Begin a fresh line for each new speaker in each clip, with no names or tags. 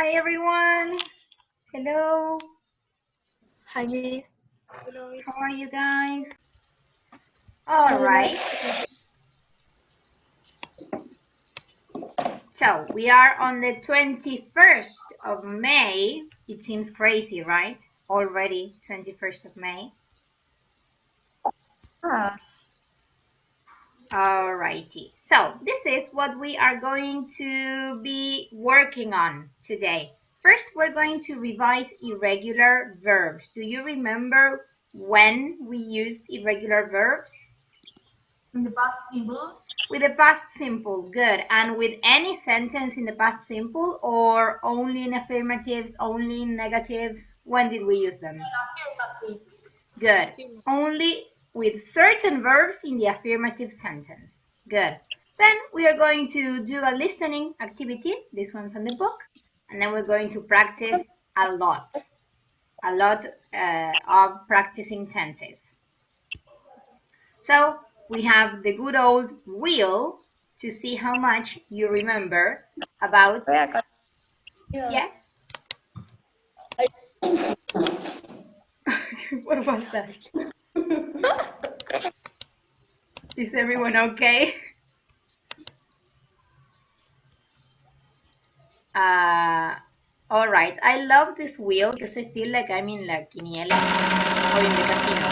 Hi everyone. Hello.
Hi, Miss.
How are you guys? All right. So we are on the 21st of May. It seems crazy, right? Already 21st of May. Alrighty. So this is what we are going to be working on today. First, we're going to revise irregular verbs. Do you remember when we used irregular verbs?
In the past simple.
With the past simple, good. And with any sentence in the past simple or only in affirmatives, only in negatives? When did we use them?
Affirmative.
Good. Only with certain verbs in the affirmative sentence. Good. Then we are going to do a listening activity. This one's on the book. And then we're going to practice a lot of practicing tenses. So we have the good old wheel to see how much you remember about. Yes? What was that? Is everyone okay? All right. I love this wheel because I feel like I'm in La Quiniela or in the casino.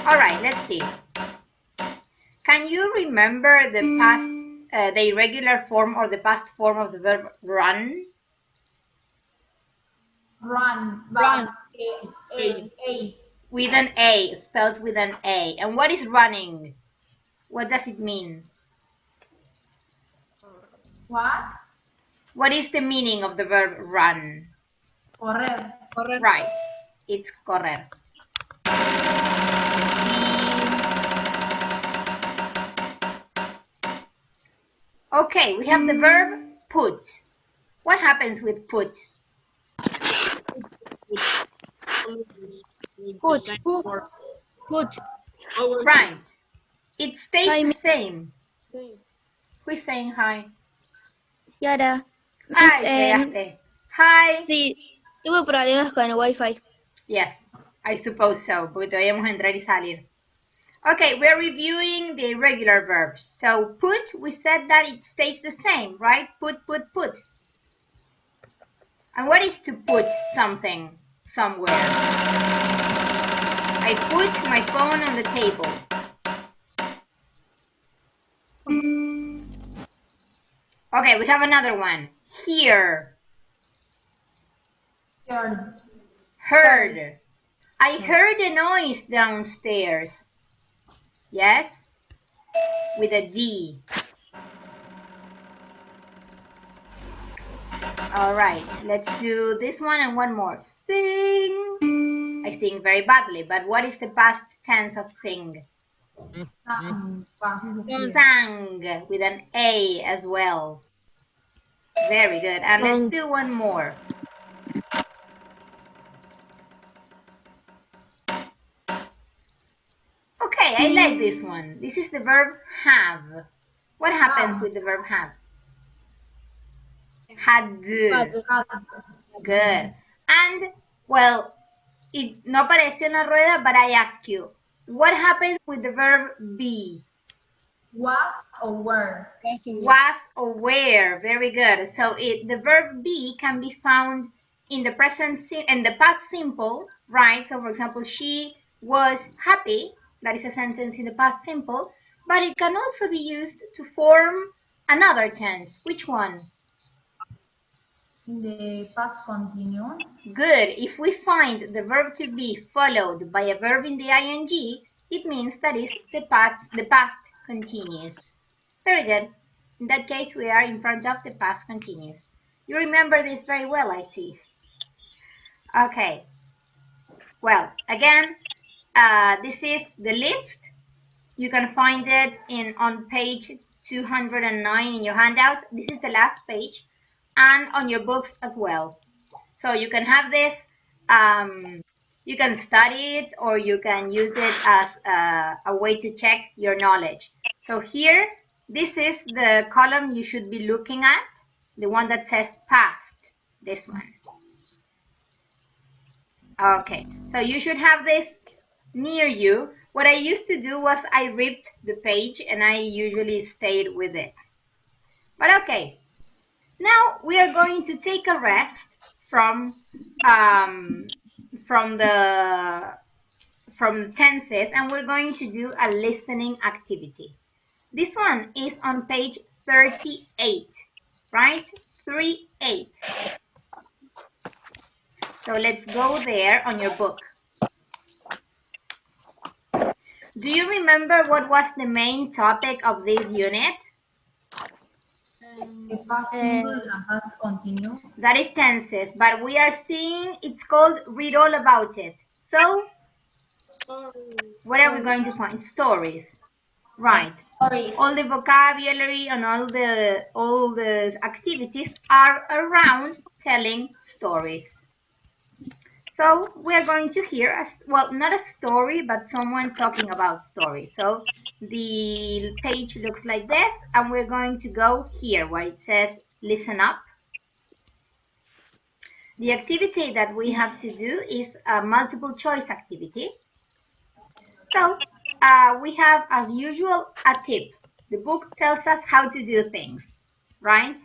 All right, let's see. Can you remember the past, the irregular form or the past form of the verb run?
Run.
Run.
A.
With an A, spelled with an A. And what is running? What does it mean?
What?
What is the meaning of the verb run?
Correr.
Right, it's correr. Okay, we have the verb put. What happens with put?
Put.
Right. It stays
Hi,
the same. Who's saying hi?
Yara.
Hi, llegaste. Hi.
Sí, tuve problemas con el Wi-Fi.
Yes, I suppose so, porque todavía vamos a entrar y salir. Okay, we're reviewing the irregular verbs. So put, we said that it stays the same, right? Put. And what is to put something somewhere? I put my phone on the table. Okay, we have another one. Hear. Heard. I heard a noise downstairs. Yes? With a D. All right, let's do this one and one more. Sing. I sing very badly, but what is the past tense of sing?
Sang.
Sang, with an A as well. Very good. And let's do one more. Okay, I like this one. This is the verb have. What happens with the verb have? Had. Good. And, well, it no apareció en la rueda, but I ask you, what happens with the verb be?
Was or were.
Was or were. Very good. So the verb be can be found in the past simple, right? So for example, she was happy. That is a sentence in the past simple, but it can also be used to form another tense. Which one?
In the past continuous.
Good. If we find the verb to be followed by a verb in the ing, it means that is the past continuous. Very good. In that case, we are in front of the past continuous. You remember this very well, I see. Okay. Well, again, this is the list. You can find it on page 209 in your handout. This is the last page, and on your books as well. So you can have this. You can study it, or you can use it as a way to check your knowledge. So here, this is the column you should be looking at. The one that says past. This one. Okay, so you should have this near you. What I used to do was I ripped the page and I usually stayed with it. But okay, now we are going to take a rest from the tenses, and we're going to do a listening activity. This one is on page 38, right? 38. So let's go there on your book. Do you remember what was the main topic of this unit?
The past simple and past continuous.
That is tenses, but we are seeing it's called read all about it. So, what are we going to find? Stories. Right.
Stories.
All the vocabulary and all the activities are around telling stories. So we are going to hear, well, not a story, but someone talking about stories. So the page looks like this, and we're going to go here where it says listen up. The activity that we have to do is a multiple choice activity. So we have, as usual, a tip. The book tells us how to do things, right?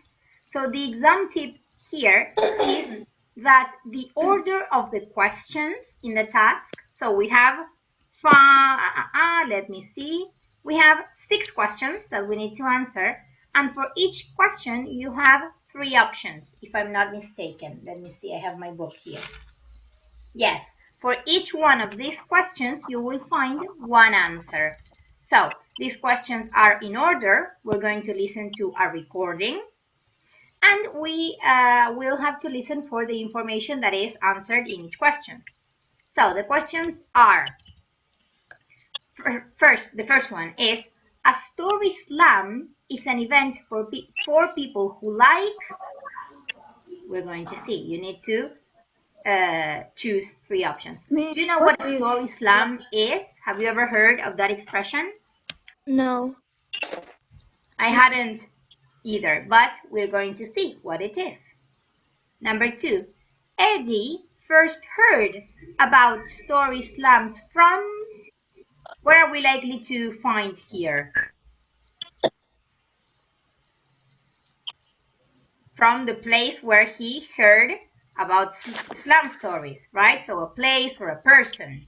So the exam tip here is that the order of the questions in the task, so we have, let me see, we have 6 questions that we need to answer, and for each question you have 3 options, if I'm not mistaken. Let me see, I have my book here. Yes, for each one of these questions you will find 1 answer. So these questions are in order. We're going to listen to a recording, and we will have to listen for the information that is answered in each question. So the questions are, the first one is, a story slam is an event for people who like, we're going to see, you need to choose 3 options. Do you know what a story slam is? Have you ever heard of that expression?
No.
I hadn't either, but we're going to see what it is. Number 2, Eddie first heard about story slams from, where are we likely to find here? From the place where he heard about slam stories, right? So a place or a person.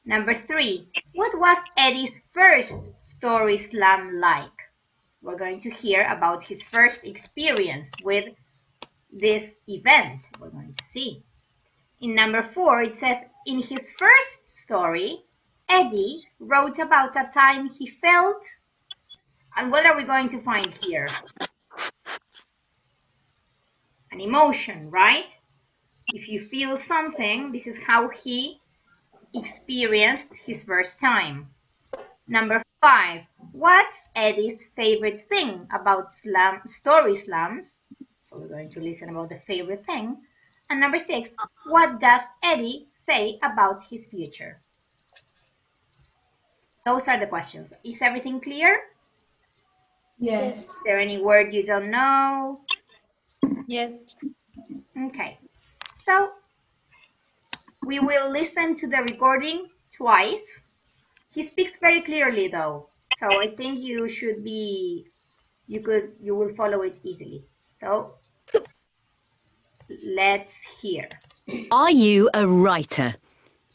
Number 3, what was Eddie's first story slam like? We're going to hear about his first experience with this event. We're going to see. In number 4, it says, in his first story, Eddie wrote about a time he felt, and what are we going to find here? An emotion, right? If you feel something, this is how he experienced his first time. Number 5, what's Eddie's favorite thing about story slams? So we're going to listen about the favorite thing. And number 6, what does Eddie say about his future? Those are the questions. Is everything clear?
Yes.
Is there any word you don't know?
Yes.
Okay. So we will listen to the recording twice. He speaks very clearly though. So I think you should be, you will follow it easily. So let's hear.
Are you a writer?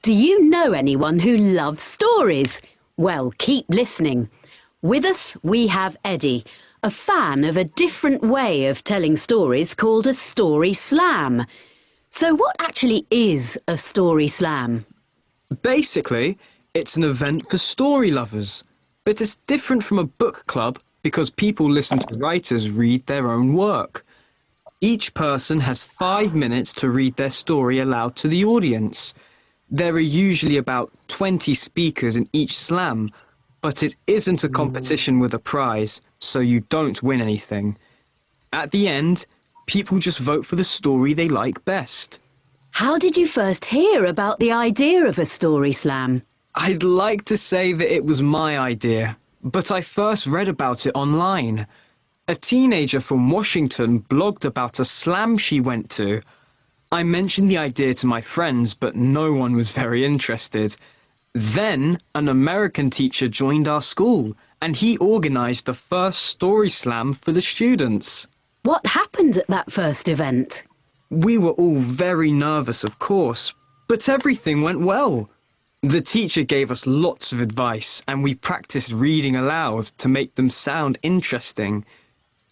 Do you know anyone who loves stories? Well, keep listening. With us, we have Eddie, a fan of a different way of telling stories called a story slam. So what actually is a story slam?
Basically, it's an event for story lovers, but it's different from a book club because people listen to writers read their own work. Each person has 5 minutes to read their story aloud to the audience. There are usually about 20 speakers in each slam, but it isn't a competition with a prize, so you don't win anything. At the end, people just vote for the story they like best.
How did you first hear about the idea of a story slam?
I'd like to say that it was my idea, but I first read about it online. A teenager from Washington blogged about a slam she went to. I mentioned the idea to my friends, but no one was very interested. Then an American teacher joined our school, and he organized the first story slam for the students.
What happened at that first event?
We were all very nervous, of course, but everything went well. The teacher gave us lots of advice, and we practiced reading aloud to make them sound interesting.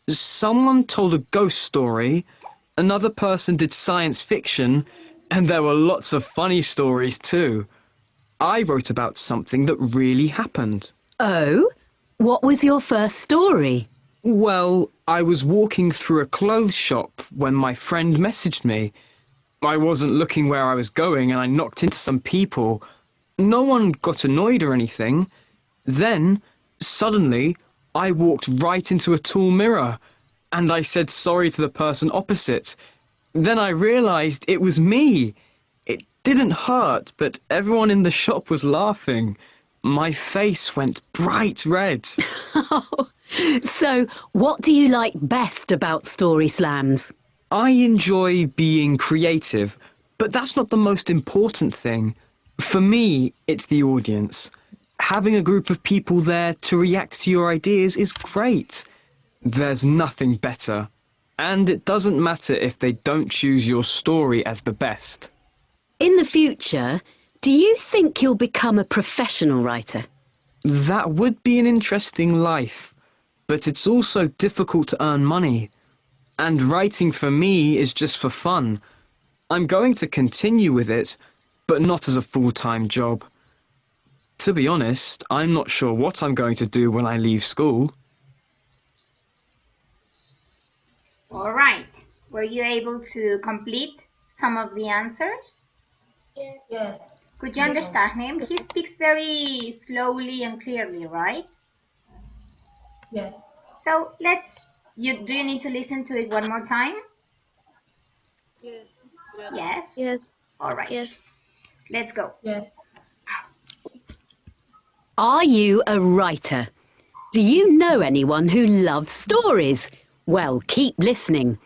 Someone told a ghost story, another person did science fiction, and there were lots of funny stories too. I wrote about something that really happened.
Oh? What was your first story?
Well, I was walking through a clothes shop when my friend messaged me. I wasn't looking where I was going and I knocked into some people. No one got annoyed or anything. Then, suddenly, I walked right into a tall mirror and I said sorry to the person opposite. Then I realized it was me. It didn't hurt, but everyone in the shop was laughing. My face went bright red.
So, what do you like best about story slams?
I enjoy being creative, but that's not the most important thing. For me, it's the audience. Having a group of people there to react to your ideas is great. There's nothing better. And it doesn't matter if they don't choose your story as the best.
In the future, do you think you'll become a professional writer?
That would be an interesting life, but it's also difficult to earn money. And writing for me is just for fun. I'm going to continue with it, but not as a full-time job. To be honest, I'm not sure what I'm going to do when I leave school.
All right. Were you able to complete some of the answers?
Yes.
Could you understand him? He speaks very slowly and clearly, right?
Yes.
So do you need to listen to it one more time? Yes.
Yes.
All right.
Yes.
Let's go.
Yes.
Are you a writer? Do you know anyone who loves stories? Well, keep listening.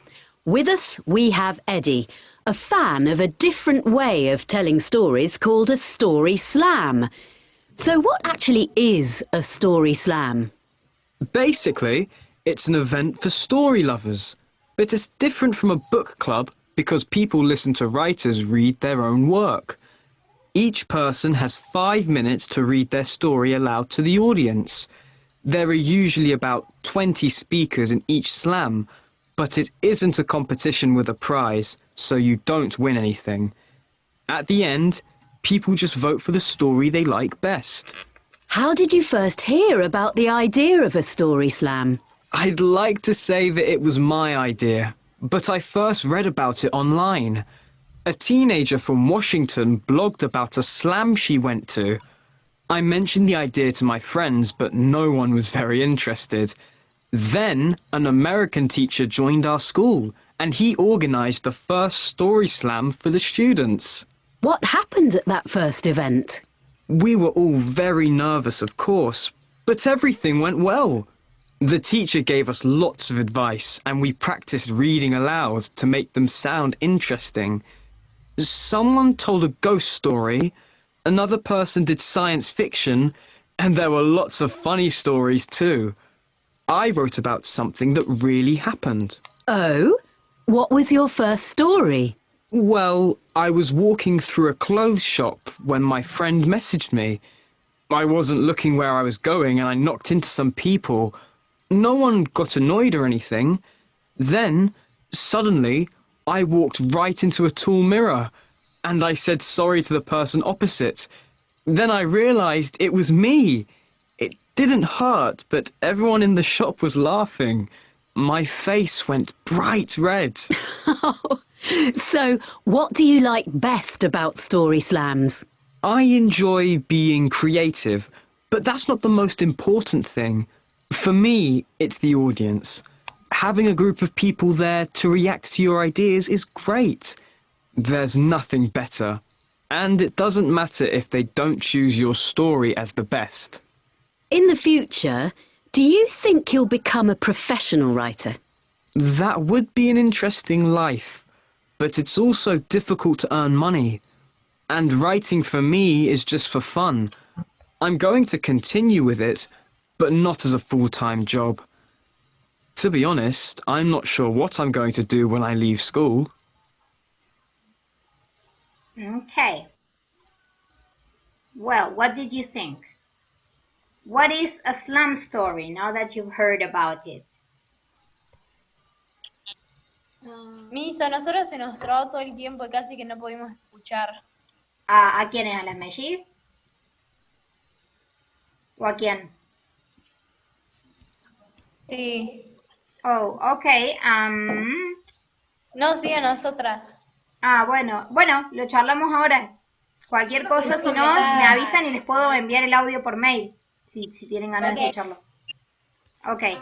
With us, we have Eddie, a fan of a different way of telling stories called a story slam. So what actually is a story slam?
Basically, it's an event for story lovers, but it's different from a book club because people listen to writers read their own work. Each person has 5 minutes to read their story aloud to the audience. There are usually about 20 speakers in each slam, but it isn't a competition with a prize, so you don't win anything. At the end, people just vote for the story they like best.
How did you first hear about the idea of a story slam?
I'd like to say that it was my idea, but I first read about it online. A teenager from Washington blogged about a slam she went to. I mentioned the idea to my friends, but no one was very interested. Then an American teacher joined our school, and he organized the first story slam for the students.
What happened at that first event?
We were all very nervous, of course, but everything went well. The teacher gave us lots of advice, and we practiced reading aloud to make them sound interesting. Someone told a ghost story, another person did science fiction, and there were lots of funny stories too. I wrote about something that really happened.
Oh? What was your first story?
Well, I was walking through a clothes shop when my friend messaged me. I wasn't looking where I was going and I knocked into some people. No one got annoyed or anything. Then, suddenly, I walked right into a tall mirror and I said sorry to the person opposite. Then I realized it was me. It didn't hurt, but everyone in the shop was laughing. My face went bright red.
So, what do you like best about story slams?
I enjoy being creative, but that's not the most important thing. For me, it's the audience. Having a group of people there to react to your ideas is great. There's nothing better. And it doesn't matter if they don't choose your story as the best.
In the future, Do you think you'll become a professional writer?
That would be an interesting life, but it's also difficult to earn money. And writing for me is just for fun. I'm going to continue with it, but not as a full-time job. To be honest, I'm not sure what I'm going to do when I leave school.
Okay. Well, what did you think? What is a slum story now that you've heard about it?
Miss, a nosotros se nos trabó todo el tiempo y casi que no pudimos escuchar.
¿A quiénes? ¿A las mellizas? ¿O a quién?
Sí.
Oh, okay.
No, sí, a nosotras.
Bueno, lo charlamos ahora. Cualquier cosa, si no, me avisan y les puedo enviar el audio por mail, si tienen ganas de escucharlo. Okay.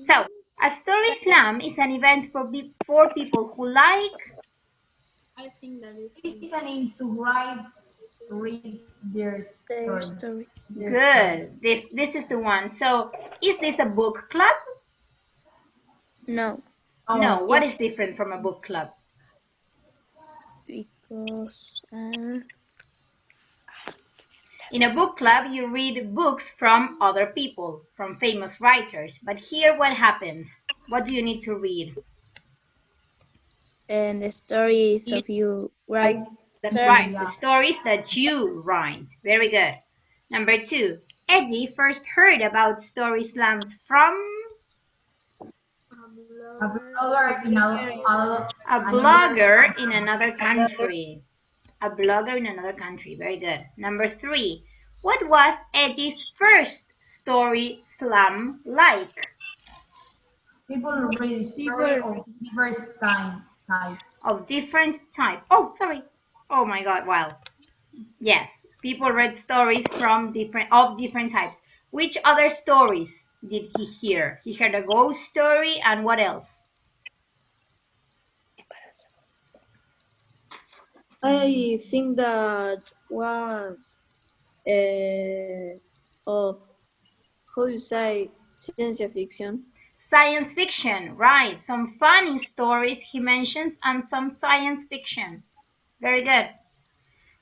So, a story slam is an event for people who like...
I think that is Listening to read their story.
Good. This is the one. So, is this a book club?
No,
No. What is different from a book club?
because
In a book club, you read books from other people, from famous writers. But here, what happens? What do you need to read?
and the stories of you, right?
That's right, the stories that you write. Very good. Number 2, Eddie first heard about story slams from
A blogger in
a blogger in another country. A blogger in another country. Very good. Number 3, what was Eddie's first story slam like?
people read story of diverse types.
Of different type. Oh, sorry. Oh my God. Wow. Yes. People read stories from different types. Which other stories did he hear? He heard a ghost story, and what else?
I think that was of how you say ciencia ficción.
Science fiction, right. Some funny stories he mentions and some science fiction. Very good.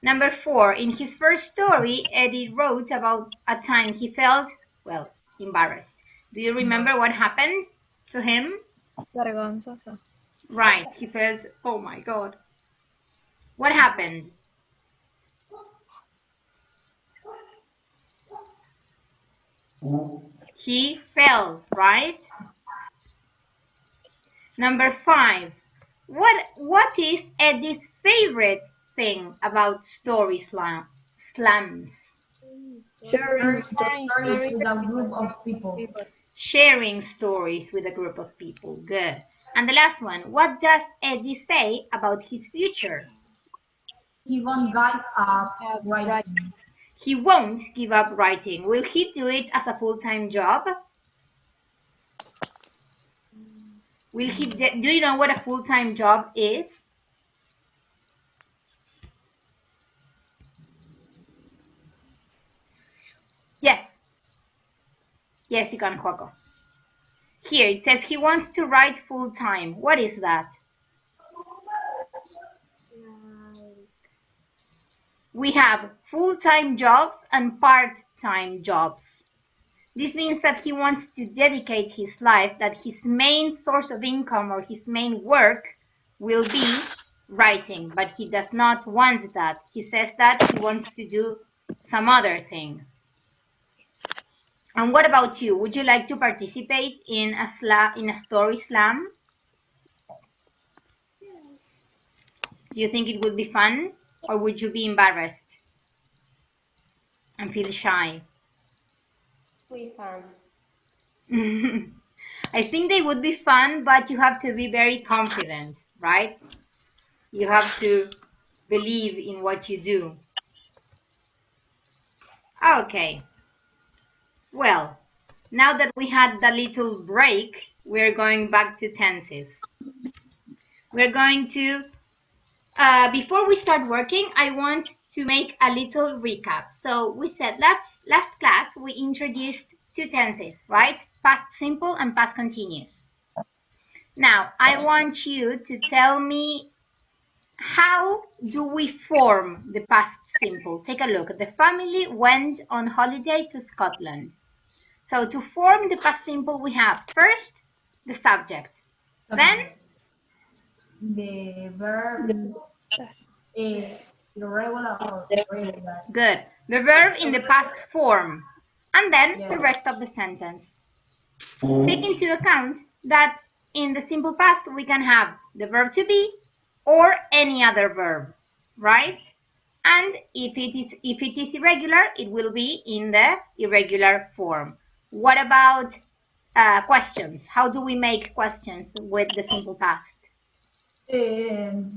Number 4, in his first story, Eddie wrote about a time he felt, well, embarrassed. Do you remember what happened to him?
Vergonzoso.
Right, he felt, oh my God. What happened? He fell, right? Number 5. What is Eddie's favorite thing about story slams?
Sharing stories with a group of people.
Sharing stories with a group of people. Good. And the last one. What does Eddie say about his future?
He won't give up writing.
He won't give up writing. Will he do it as a full-time job? Will he? Do you know what a full-time job is? Yes. Yes, you can, Joaco. Here it says he wants to write full-time. What is that? We have full-time jobs and part-time jobs. This means that he wants to dedicate his life, that his main source of income or his main work will be writing, but he does not want that. He says that he wants to do some other thing. And what about you? Would you like to participate in a story slam? Do you think it would be fun? Or would you be embarrassed and feel shy?
Muy fun.
I think they would be fun, but you have to be very confident, right? You have to believe in what you do. Okay. Well, now that we had the little break, we're going back to tenses. We're going to before we start working, I want to make a little recap. So we said last class we introduced two tenses, right? Past simple and past continuous. Now, I want you to tell me, how do we form the past simple? Take a look. The family went on holiday to Scotland. So to form the past simple, we have first the subject, then
the verb is irregular or regular.
good, the verb in the past form, and then the rest of the sentence. Take into account that in the simple past we can have the verb to be or any other verb, right? And if it is irregular, it will be in the irregular form. What about questions? How do we make questions with the simple past?
Did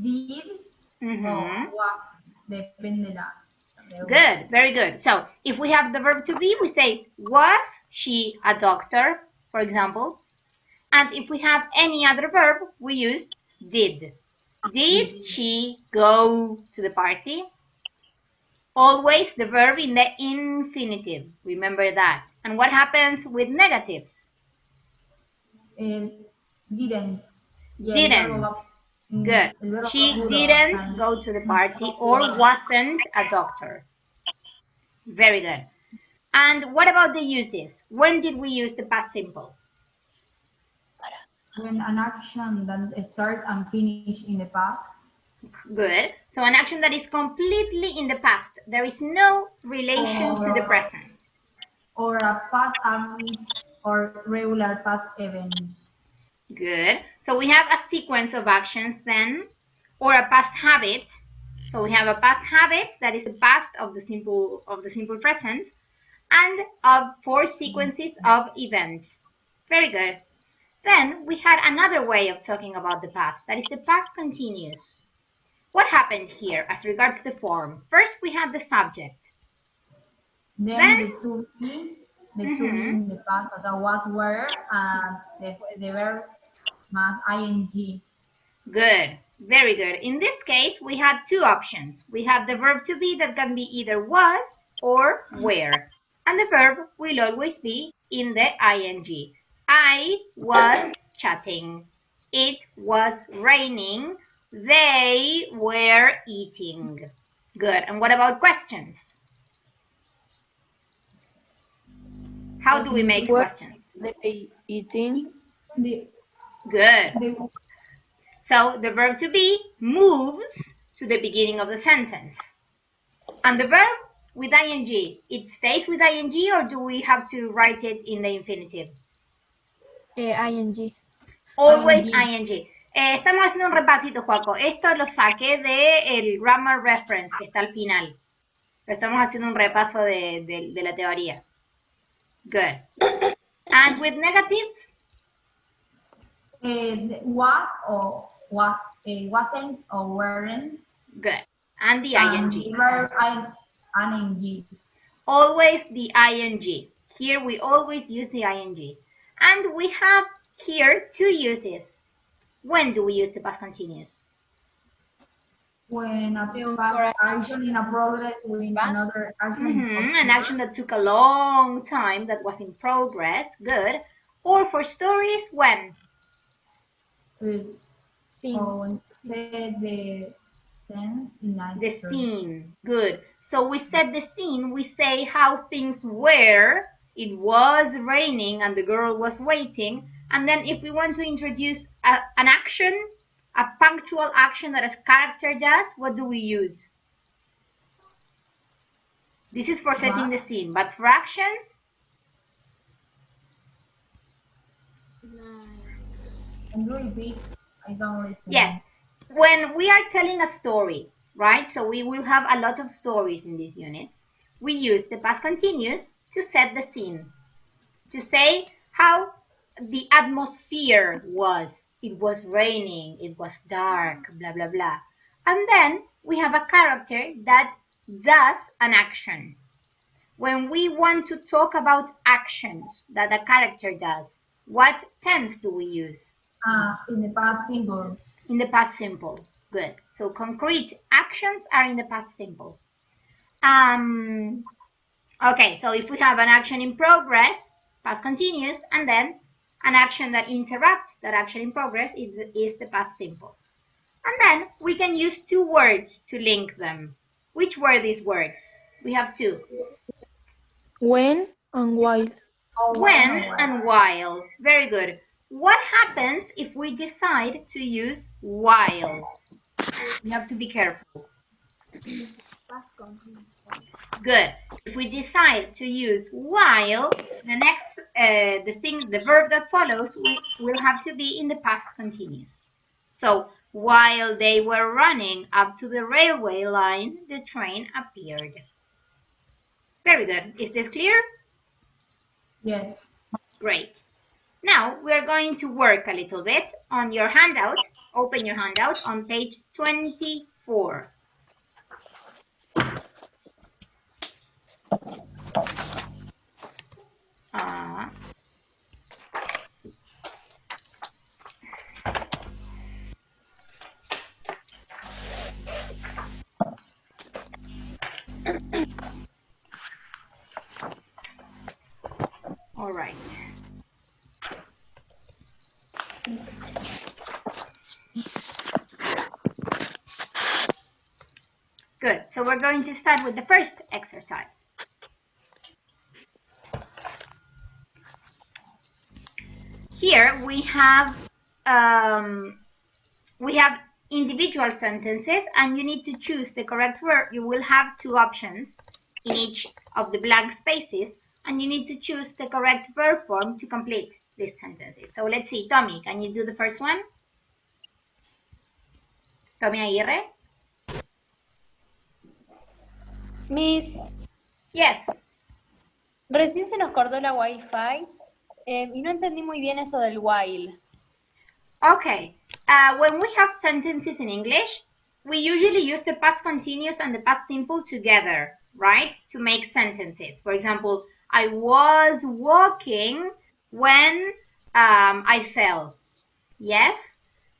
Mhm.
o what, depende la.
Good, very good. So if we have the verb to be, we say, was she a doctor, for example? And if we have any other verb, we use did. Did she go to the party? Always the verb in the infinitive. Remember that. And what happens with negatives?
Didn't.
Didn't. Good. She didn't go to the party or wasn't a doctor. Very good. And what about the uses? When did we use the past simple?
When an action that start and finish in the past.
Good. So an action that is completely in the past. There is no relation to the present.
Or a past habit or regular past event.
Good. So we have a sequence of actions then, or a past habit. So we have a past habit that is the past of the simple present, and of 4 sequences of events. Very good. Then we had another way of talking about the past, that is the past continuous. What happened here as regards the form? First we had the subject.
Then the to be in the past as a was, were, and the verb más ing.
Good, very good. In this case, we had 2 options. We have the verb to be that can be either was or were. And the verb will always be in the ing. I was chatting. It was raining. They were eating. Good. And what about questions? How do we make questions?
They eating.
Good. So the verb to be moves to the beginning of the sentence. And the verb with ing, it stays with ing, or do we have to write it in the infinitive?
ing.
Always ing. Estamos haciendo un repasito, Joaco. Esto lo saqué del grammar reference que está al final. Pero estamos haciendo un repaso de la teoría. Good. And with negatives?
Was or what, wasn't or weren't.
Good. And the ing.
Verb ing.
Always the ing. Here we always use the ing. And we have here 2 uses. When do we use the past continuous?
When a past action in a progress with another action.
An action that took a long time, that was in progress. Good. Or for stories, when?
So instead the sense in
the scene. Good. So we set the scene, we say how things were. It was raining and the girl was waiting. And then if we want to introduce an action, a punctual action that a character does, what do we use? This is for setting the scene, but for actions?
Can you repeat? I don't listen.
Yes. When we are telling a story, right? So we will have a lot of stories in this unit. We use the past continuous to set the scene, to say how the atmosphere was. It was raining, it was dark, blah, blah, blah. And then we have a character that does an action. When we want to talk about actions that a character does, what tense do we use?
In the past simple.
In the past simple. Good. So concrete actions are in the past simple. Okay, so if we have an action in progress, past continuous, and then an action that interrupts that action in progress is the past simple. And then we can use two words to link them. Which were these words? We have two.
When and while.
When and while. Very good. What happens if we decide to use while? You have to be careful.
Past continuous.
Good. If we decide to use while, the next, the verb that follows will have to be in the past continuous. So, while they were running up to the railway line, the train appeared. Very good. Is this clear?
Yes.
Great. Now, we're going to work a little bit on your handout. Open your handout on page 24. All right. Good. So we're going to start with the first exercise. Here we have individual sentences, and you need to choose the correct word. You will have two options in each of the blank spaces, and you need to choose the correct verb form to complete these sentences. So let's see, Tommy, can you do the first one? Tommy Aguirre?
Miss,
Yes.
recién se nos cortó la Wi-Fi y no entendí muy bien eso del while.
Okay. When we have sentences in English, we usually use the past continuous and the past simple together, right? To make sentences. For example, I was walking when I fell. Yes?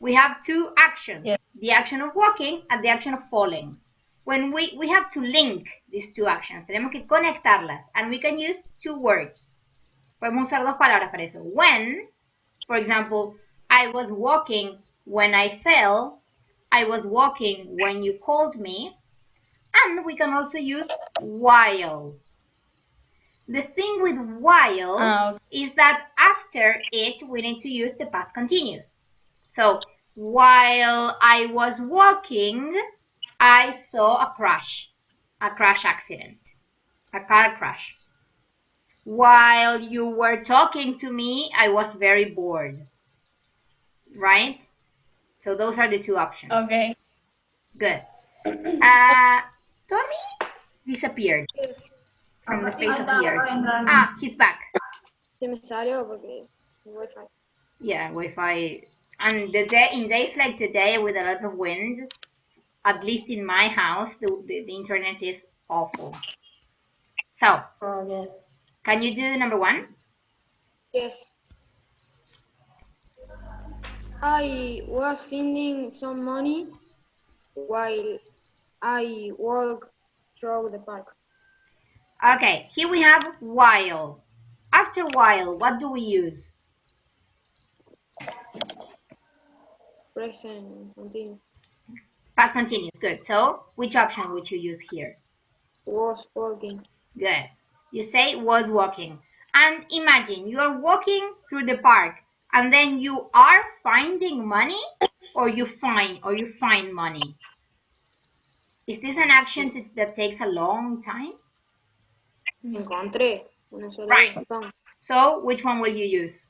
We have two actions.
Yes.
The action of walking and the action of falling. When we have to link these two actions. Tenemos que conectarlas. And we can use two words. Podemos usar dos palabras para eso. When, for example, I was walking when I fell. I was walking when you called me. And we can also use while. The thing with while is that after it, we need to use the past continuous. So, while I was walking, I saw a crash accident, a car crash. While you were talking to me, I was very bored. Right? So those are the two options.
Okay.
Good. Tommy disappeared from the face of the earth. Ah, he's back.
Se me salió porque el Wi-Fi.
Yeah, Wi-Fi. And in days like today with a lot of wind, at least in my house, the internet is awful. So,
Oh, yes.
can you do number one?
Yes. I was finding some money while I walked through the park.
Okay, here we have while. After while, what do we use?
Present continuous.
Past continuous, good. So, which option would you use here?
Was walking.
Good. You say was walking. And imagine you are walking through the park and then you are finding money or you find money. Is this an action that takes a long time?
Encontré. Una sola
Right.
vez. Found.
So, which one will you use?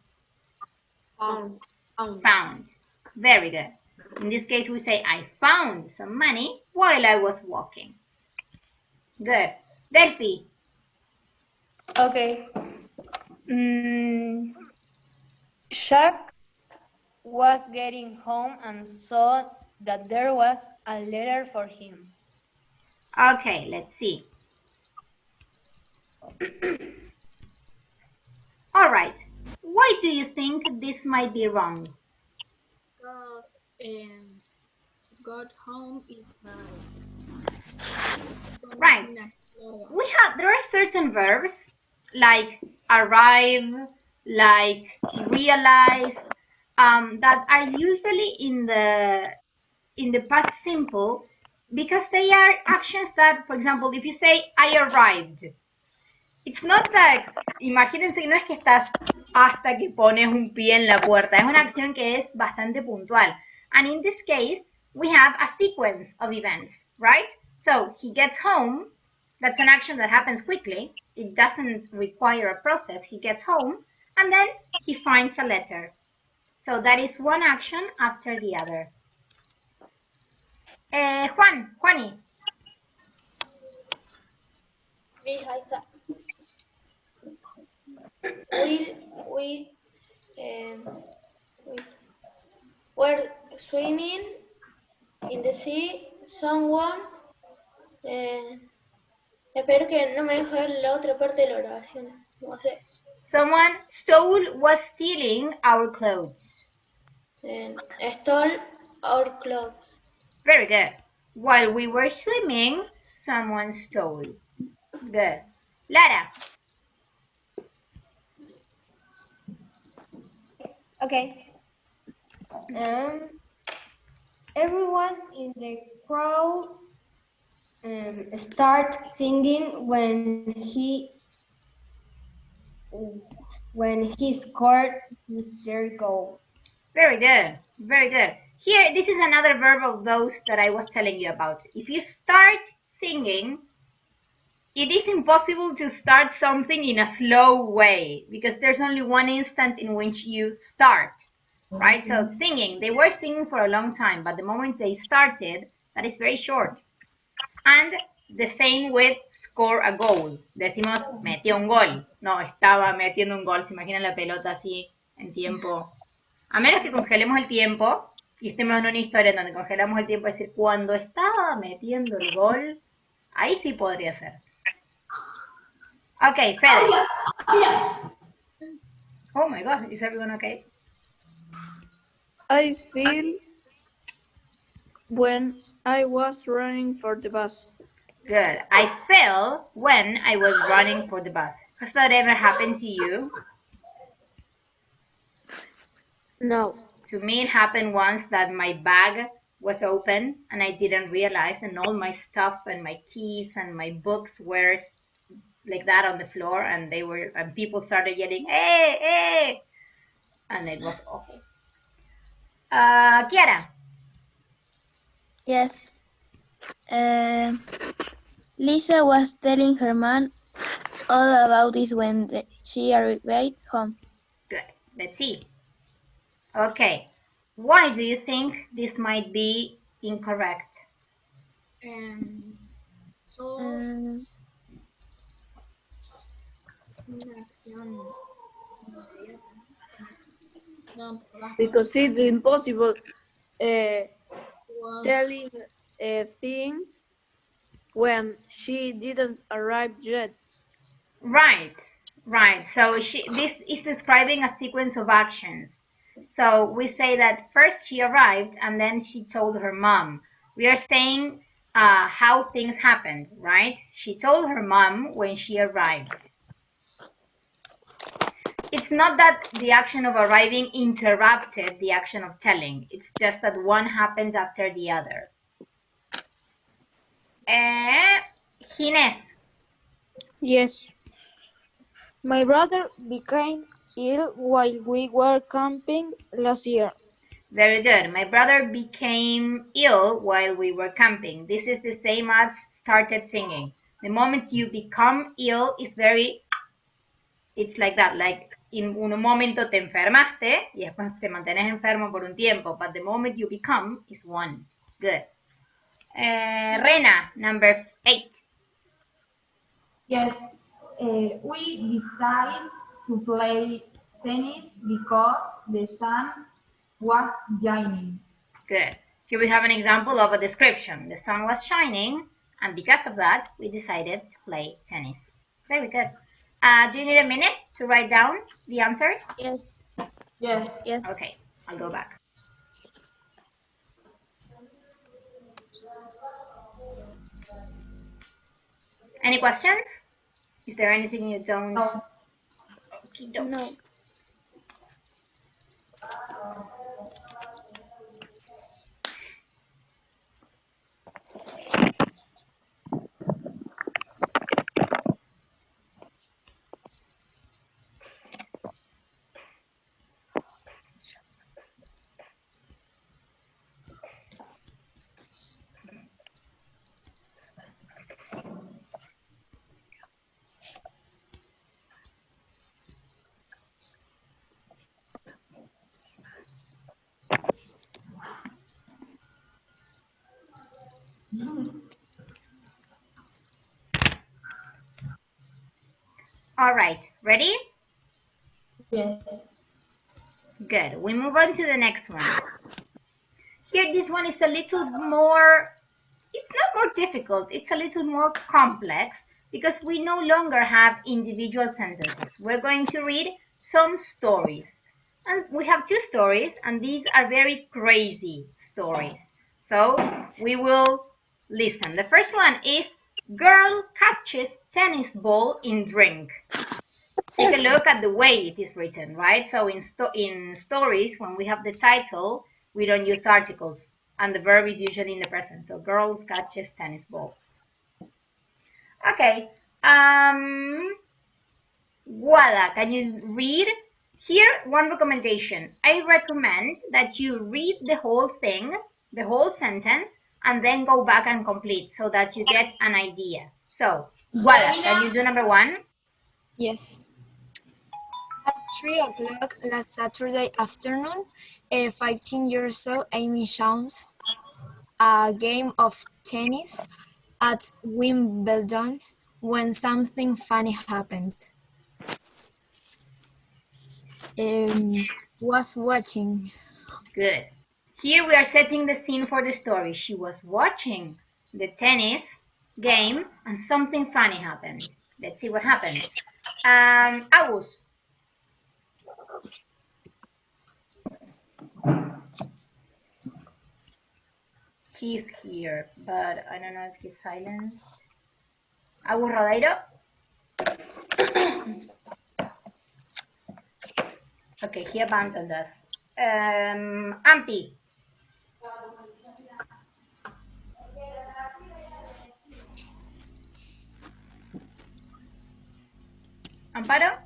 Found.
Found. Very good. In this case, we say, I found some money while I was walking. Good. Delphi.
Okay. Jack was getting home and saw that there was a letter for him.
Okay, let's see. All right. Why do you think this might be wrong?
Because got home is
Right. There are certain verbs like arrive, like realize, that are usually in the past simple because they are actions that, for example, if you say I arrived, it's not that, imagínense que no es que estás hasta que pones un pie en la puerta, es una acción que es bastante puntual. And in this case, we have a sequence of events, right? So he gets home, that's an action that happens quickly, it doesn't require a process, he gets home, and then he finds a letter. So that is one action after the other. Juani.
Ahí está. We were swimming in the sea. Someone. Espero que no me deje ver la otra parte de la grabación. No sé.
Someone was stealing our clothes.
Stole our clothes.
Very good. While we were swimming, someone stole. Good. Lara.
Okay. Everyone in the crowd start singing when he scored his third goal.
Very good. Very good. Here, this is another verb of those that I was telling you about. If you start singing, it is impossible to start something in a slow way because there's only one instant in which you start, right? So singing, they were singing for a long time, but the moment they started, that is very short. And the same with score a goal. Decimos metió un gol. No, estaba metiendo un gol. Se imaginan la pelota así en tiempo. A menos que congelemos el tiempo y estemos en una historia en donde congelamos el tiempo, es decir, cuando estaba metiendo el gol, ahí sí podría ser. Okay, Fede. Oh my God, is everyone okay?
I feel when I was running for the bus.
Good. I fell when I was running for the bus. Has that ever happened to you?
No.
To me, it happened once that my bag was open and I didn't realize, and all my stuff and my keys and my books were like that on the floor, and people started yelling, "Hey, hey!" And it was awful. Kiara.
Yes. Lisa was telling her mom all about this when she arrived home.
Good. Let's see. Okay. Why do you think this might be incorrect?
So, una acción inmediata. No,
Because it's impossible
was
telling things when she didn't arrive yet.
Right, right. So this is describing a sequence of actions. So we say that first she arrived and then she told her mom. We are saying how things happened, right? She told her mom when she arrived. It's not that the action of arriving interrupted the action of telling. It's just that one happens after the other. Ginés.
Yes. My brother became ill while we were camping last year.
Very good. My brother became ill while we were camping. This is the same as started singing. The moment you become ill is it's like that, like en un momento te enfermaste y después te mantienes enfermo por un tiempo, but the moment you become is one. Good. Rena, number 8.
Yes, we decided to play tennis because the sun was shining.
Good. Here we have an example of a description. The sun was shining, and because of that, we decided to play tennis. Very good. Do you need a minute to write down the answers?
Yes.
Yes.
Yes.
Okay, I'll go back. Any questions? Is there anything you don't?
No.
Okey-doke.
No.
All right, ready?
Yes.
Good. We move on to the next one. Here, this one is a little more, it's not more difficult, it's a little more complex because we no longer have individual sentences. We're going to read some stories. And we have two stories, and these are very crazy stories. So we will listen. The first one is Girl Catches Tennis Ball in Drink. Take a look at the way it is written, right? So in stories, when we have the title, we don't use articles, and the verb is usually in the present. So girls catches tennis ball. Okay. Guada, can you read? Here, one recommendation. I recommend that you read the whole thing, the whole sentence, and then go back and complete so that you get an idea. So, Guada, can you do number one?
Yes. At 3 o'clock last Saturday afternoon, a 15-year-old Amy Jones a game of tennis at Wimbledon when something funny happened. Was watching.
Good. Here we are setting the scene for the story. She was watching the tennis game and something funny happened. Let's see what happened. Agus. He's here, but I don't know if he's silenced. Agus Rodeiro. Okay, he abandoned us. Ampi. Amparo.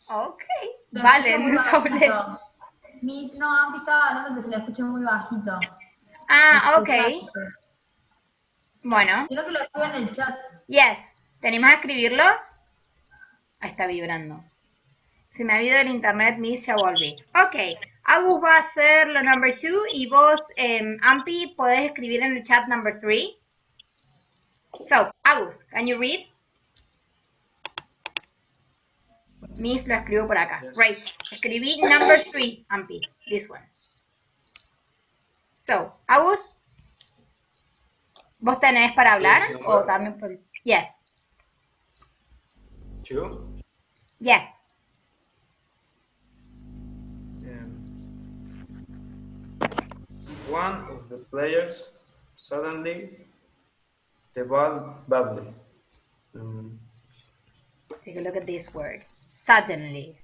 Okay. Vale, no problem.
Miss, no, Ampi estaba hablando que se la escuché muy bajito.
Ah, ok. Bueno.
Quiero que lo escriban en el chat.
Yes. ¿Te animas a escribirlo? Ahí está vibrando. Se me ha ido el internet, Miss, ya volví. Ok. Agus va a hacer lo number 2 y vos, Ampi, podés escribir en el chat number 3. So, Agus, can you read? Miss lo escribo por acá. Great. Escribí number 3, Ampi. This one. So, Agus, ¿vos tenés para hablar? O también por... Yes.
You?
Yes.
One of the players suddenly the ball badly.
Take a look at this word. Suddenly.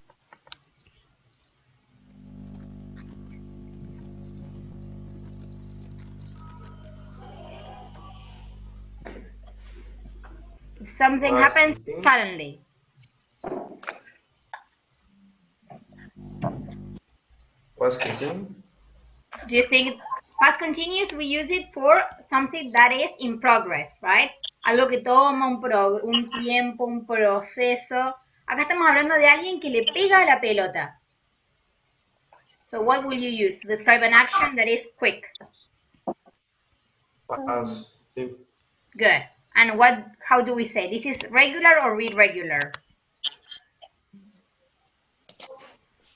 If something happens suddenly.
Past continuous?
Do you think past continuous we use it for something that is in progress, right? Algo que toma un tiempo, un proceso. Acá estamos hablando de alguien que le pega a la pelota. So what will you use to describe an action that is quick?
Past.
Good. And how do we say? This is regular or irregular?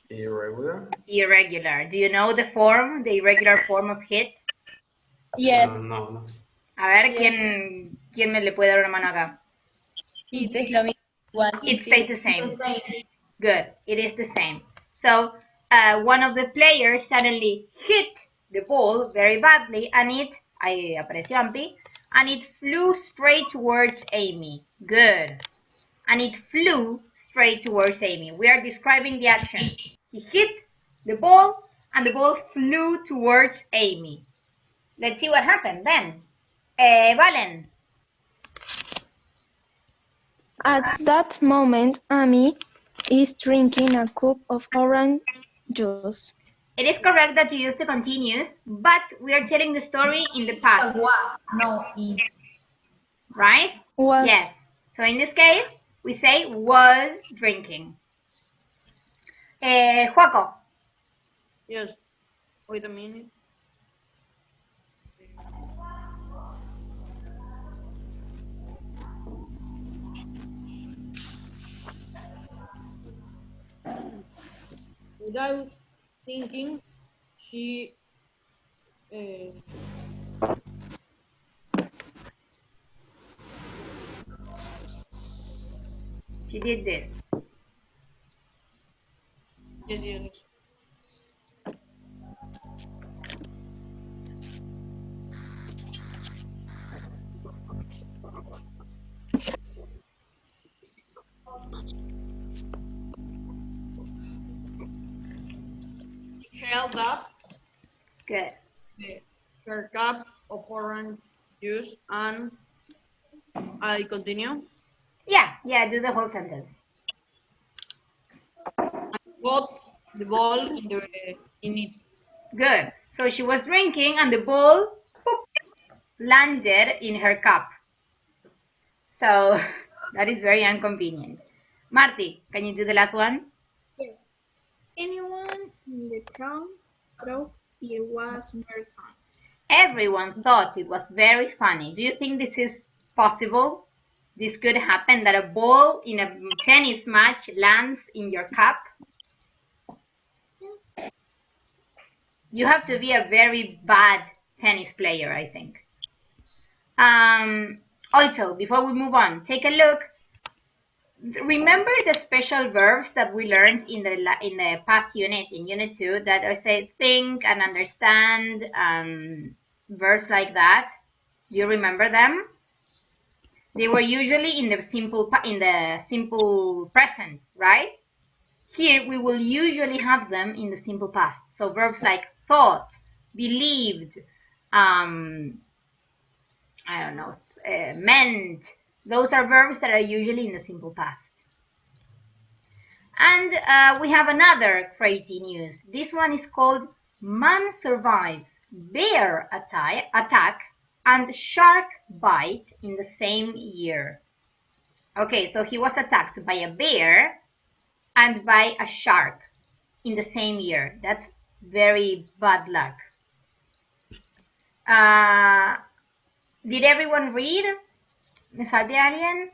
Irregular?
Irregular. Do you know the form, the irregular form of hit?
Yes.
No.
A ver, ¿quién me le puede dar una mano acá?
It is lo mismo.
It stays the same. Good. It is the same. So one of the players suddenly hit the ball very badly and it flew straight towards Amy. Good. And it flew straight towards Amy. We are describing the action. He hit the ball and the ball flew towards Amy. Let's see what happened then. Valen.
At that moment, Amy is drinking a cup of orange juice.
It is correct that you use the continuous, but we are telling the story in the past.
Was, no is.
Right?
Was.
Yes. So in this case, we say was drinking. Joaco.
Yes. Wait a minute. Without thinking, she
She did this.
yes. She held up
Good.
her cup of orange juice and I continue.
Yeah, do the whole sentence.
I got the ball in it.
Good. So she was drinking and the ball boop, landed in her cup. So that is very inconvenient. Marty, can you do the last one?
Yes. Anyone in the crowd thought it was very fun.
Everyone thought it was very funny. Do you think this is possible? This could happen, that a ball in a tennis match lands in your cup? You have to be a very bad tennis player, I think. Also, before we move on, take a look. Remember the special verbs that we learned in the past unit, in Unit 2, that I say think and understand, verbs like that? Do you remember them? They were usually in the simple present, right? Here we will usually have them in the simple past. So verbs like thought, believed, I don't know, meant. Those are verbs that are usually in the simple past. And we have another crazy news. This one is called Man Survives Bear Attack and Shark Bite in the same year. Okay, so he was attacked by a bear and by a shark in the same year. That's very bad luck. Did everyone read? ¿Me salté alguien?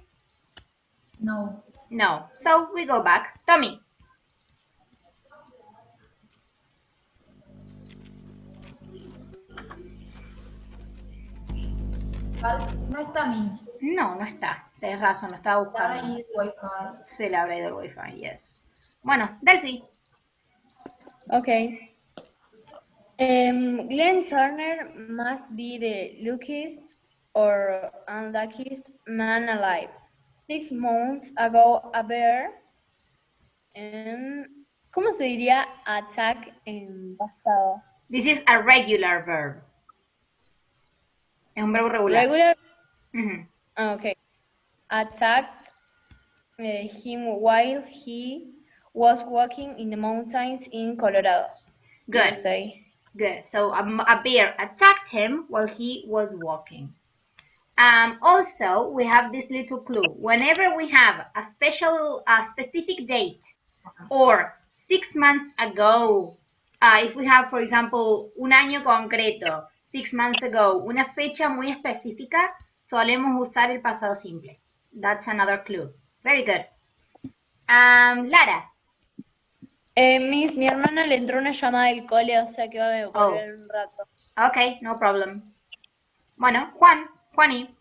No.
No. So we go back. Tommy.
No está Miss.
No, no está. Tienes razón, no estaba buscando. Se le habrá ido el wifi, yes. Bueno, Delphi.
Okay. Glenn Turner must be the luckiest or unluckiest man alive. 6 months ago, a bear, ¿cómo se diría attack en pasado?
This is a regular verb. Es un verbo regular.
Regular?
Okay.
Attacked him while he was walking in the mountains in Colorado.
Good.
USA.
Good. So a bear attacked him while he was walking. Also, we have this little clue. Whenever we have a specific date or 6 months ago, if we have, for example, un año concreto, 6 months ago, una fecha muy específica, solemos usar el pasado simple. That's another clue. Very good. Lara.
Miss, mi hermana le entró una llamada del cole, o sea que va a volver en un rato.
Okay, no problem. Bueno, Juani.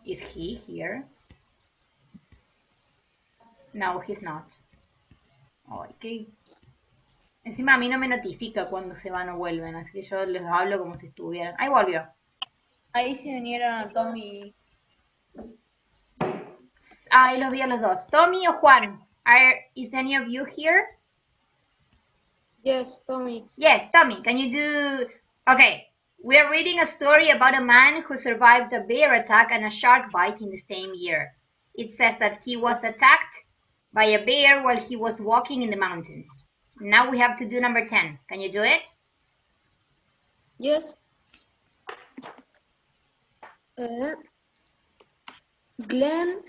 Is he here? No, he's not. Okay. Encima a mí no me notifica cuando se van o vuelven, así que yo les hablo como si estuvieran. Ahí volvió.
Ahí se unieron a Tommy.
Ahí los vi a los dos. Tommy o Juan? Is any of you here?
Yes, Tommy.
Yes, Tommy, can you do... Okay, we are reading a story about a man who survived a bear attack and a shark bite in the same year. It says that he was attacked by a bear while he was walking in the mountains. Now we have to do number 10. Can you do it?
Yes. Glenn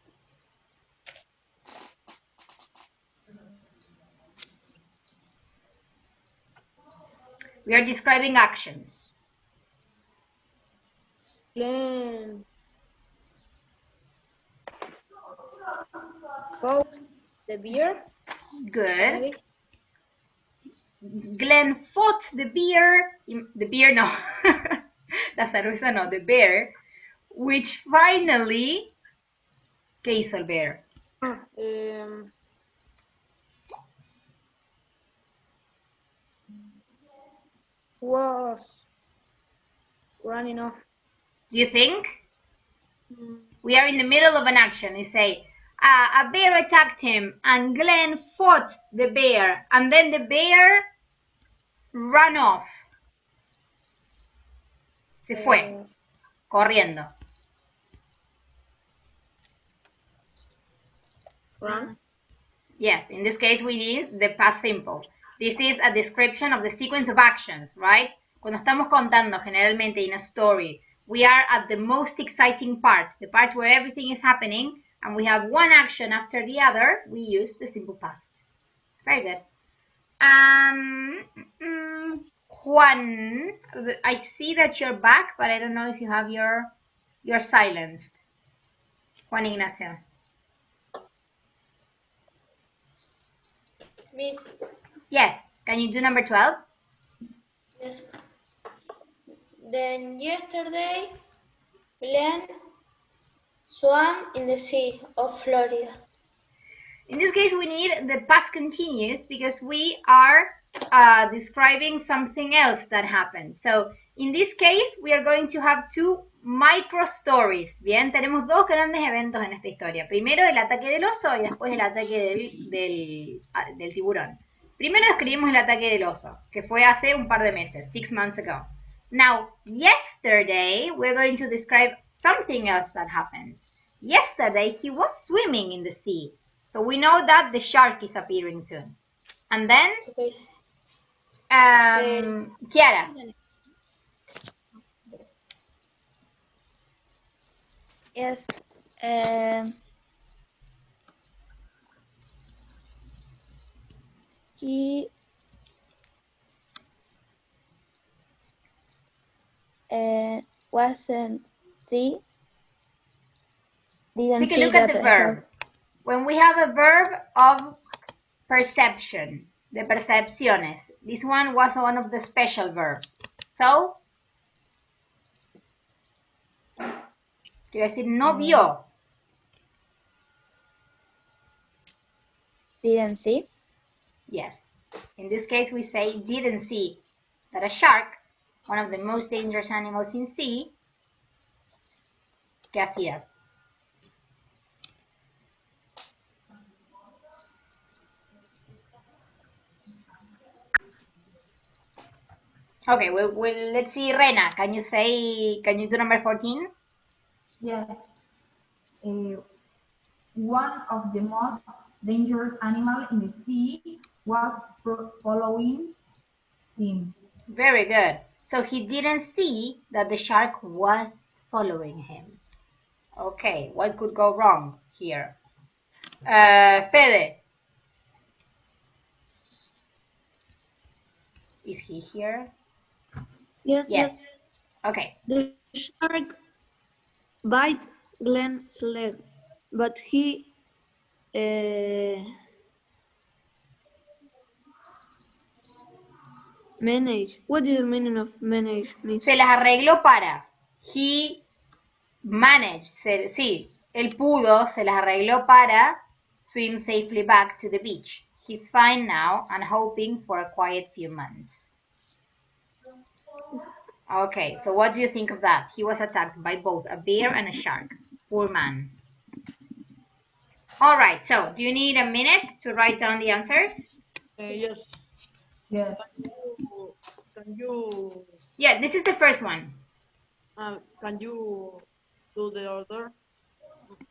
We are describing actions.
fought the bear.
Good. Glenn fought the bear. The bear, no. La cerveza no, the bear. Which finally... ¿Qué hizo el bear?
Was running off.
Do you think? We are in the middle of an action. You say, a bear attacked him and Glenn fought the bear and then the bear ran off. Se fue, corriendo.
Run?
Yes, in this case we need the past simple. This is a description of the sequence of actions, right? Cuando estamos contando generalmente in a story, we are at the most exciting part, the part where everything is happening, and we have one action after the other, we use the simple past. Very good. Juan, I see that you're back, but I don't know if you have your silenced. Juan Ignacio.
Miss.
Yes. Can you do number 12?
Yes. Then yesterday, Glenn swam in the sea of Florida.
In this case, we need the past continuous because we are describing something else that happened. So, in this case, we are going to have two micro stories. Bien, tenemos dos grandes eventos en esta historia. Primero el ataque del oso y después el ataque del tiburón. Primero describimos el ataque del oso, que fue hace un par de meses, 6 months ago. Now, yesterday, we're going to describe something else that happened. Yesterday, he was swimming in the sea. So we know that the shark is appearing soon. And then,
Okay.
Kiara.
Yes. He wasn't see. Didn't
Take a
see
look at
that
the verb. When we have a verb of perception, de percepciones, this one was one of the special verbs. So, quiero decir, no vio.
Didn't see.
Yes. In this case, we say didn't see that a shark, one of the most dangerous animals in sea, ¿qué hacía? Okay, well, let's see, Rena. Can you do number 14?
Yes. One of the most dangerous animals in the sea was following him.
Very good. So he didn't see that the shark was following him. Okay, what could go wrong here? Fede. Is he here?
Yes.
Okay.
The shark bite Glenn's leg, but he managed. What is the meaning of manage?
Se las arregló para. He managed. Sí, él pudo, se las arregló para swim safely back to the beach. He's fine now and hoping for a quiet few months. Okay, so what do you think of that? He was attacked by both a bear and a shark. Poor man. All right, so do you need a minute to write down the answers?
Yes.
Yes.
Can you
Yeah, this is the first one.
can you do the other?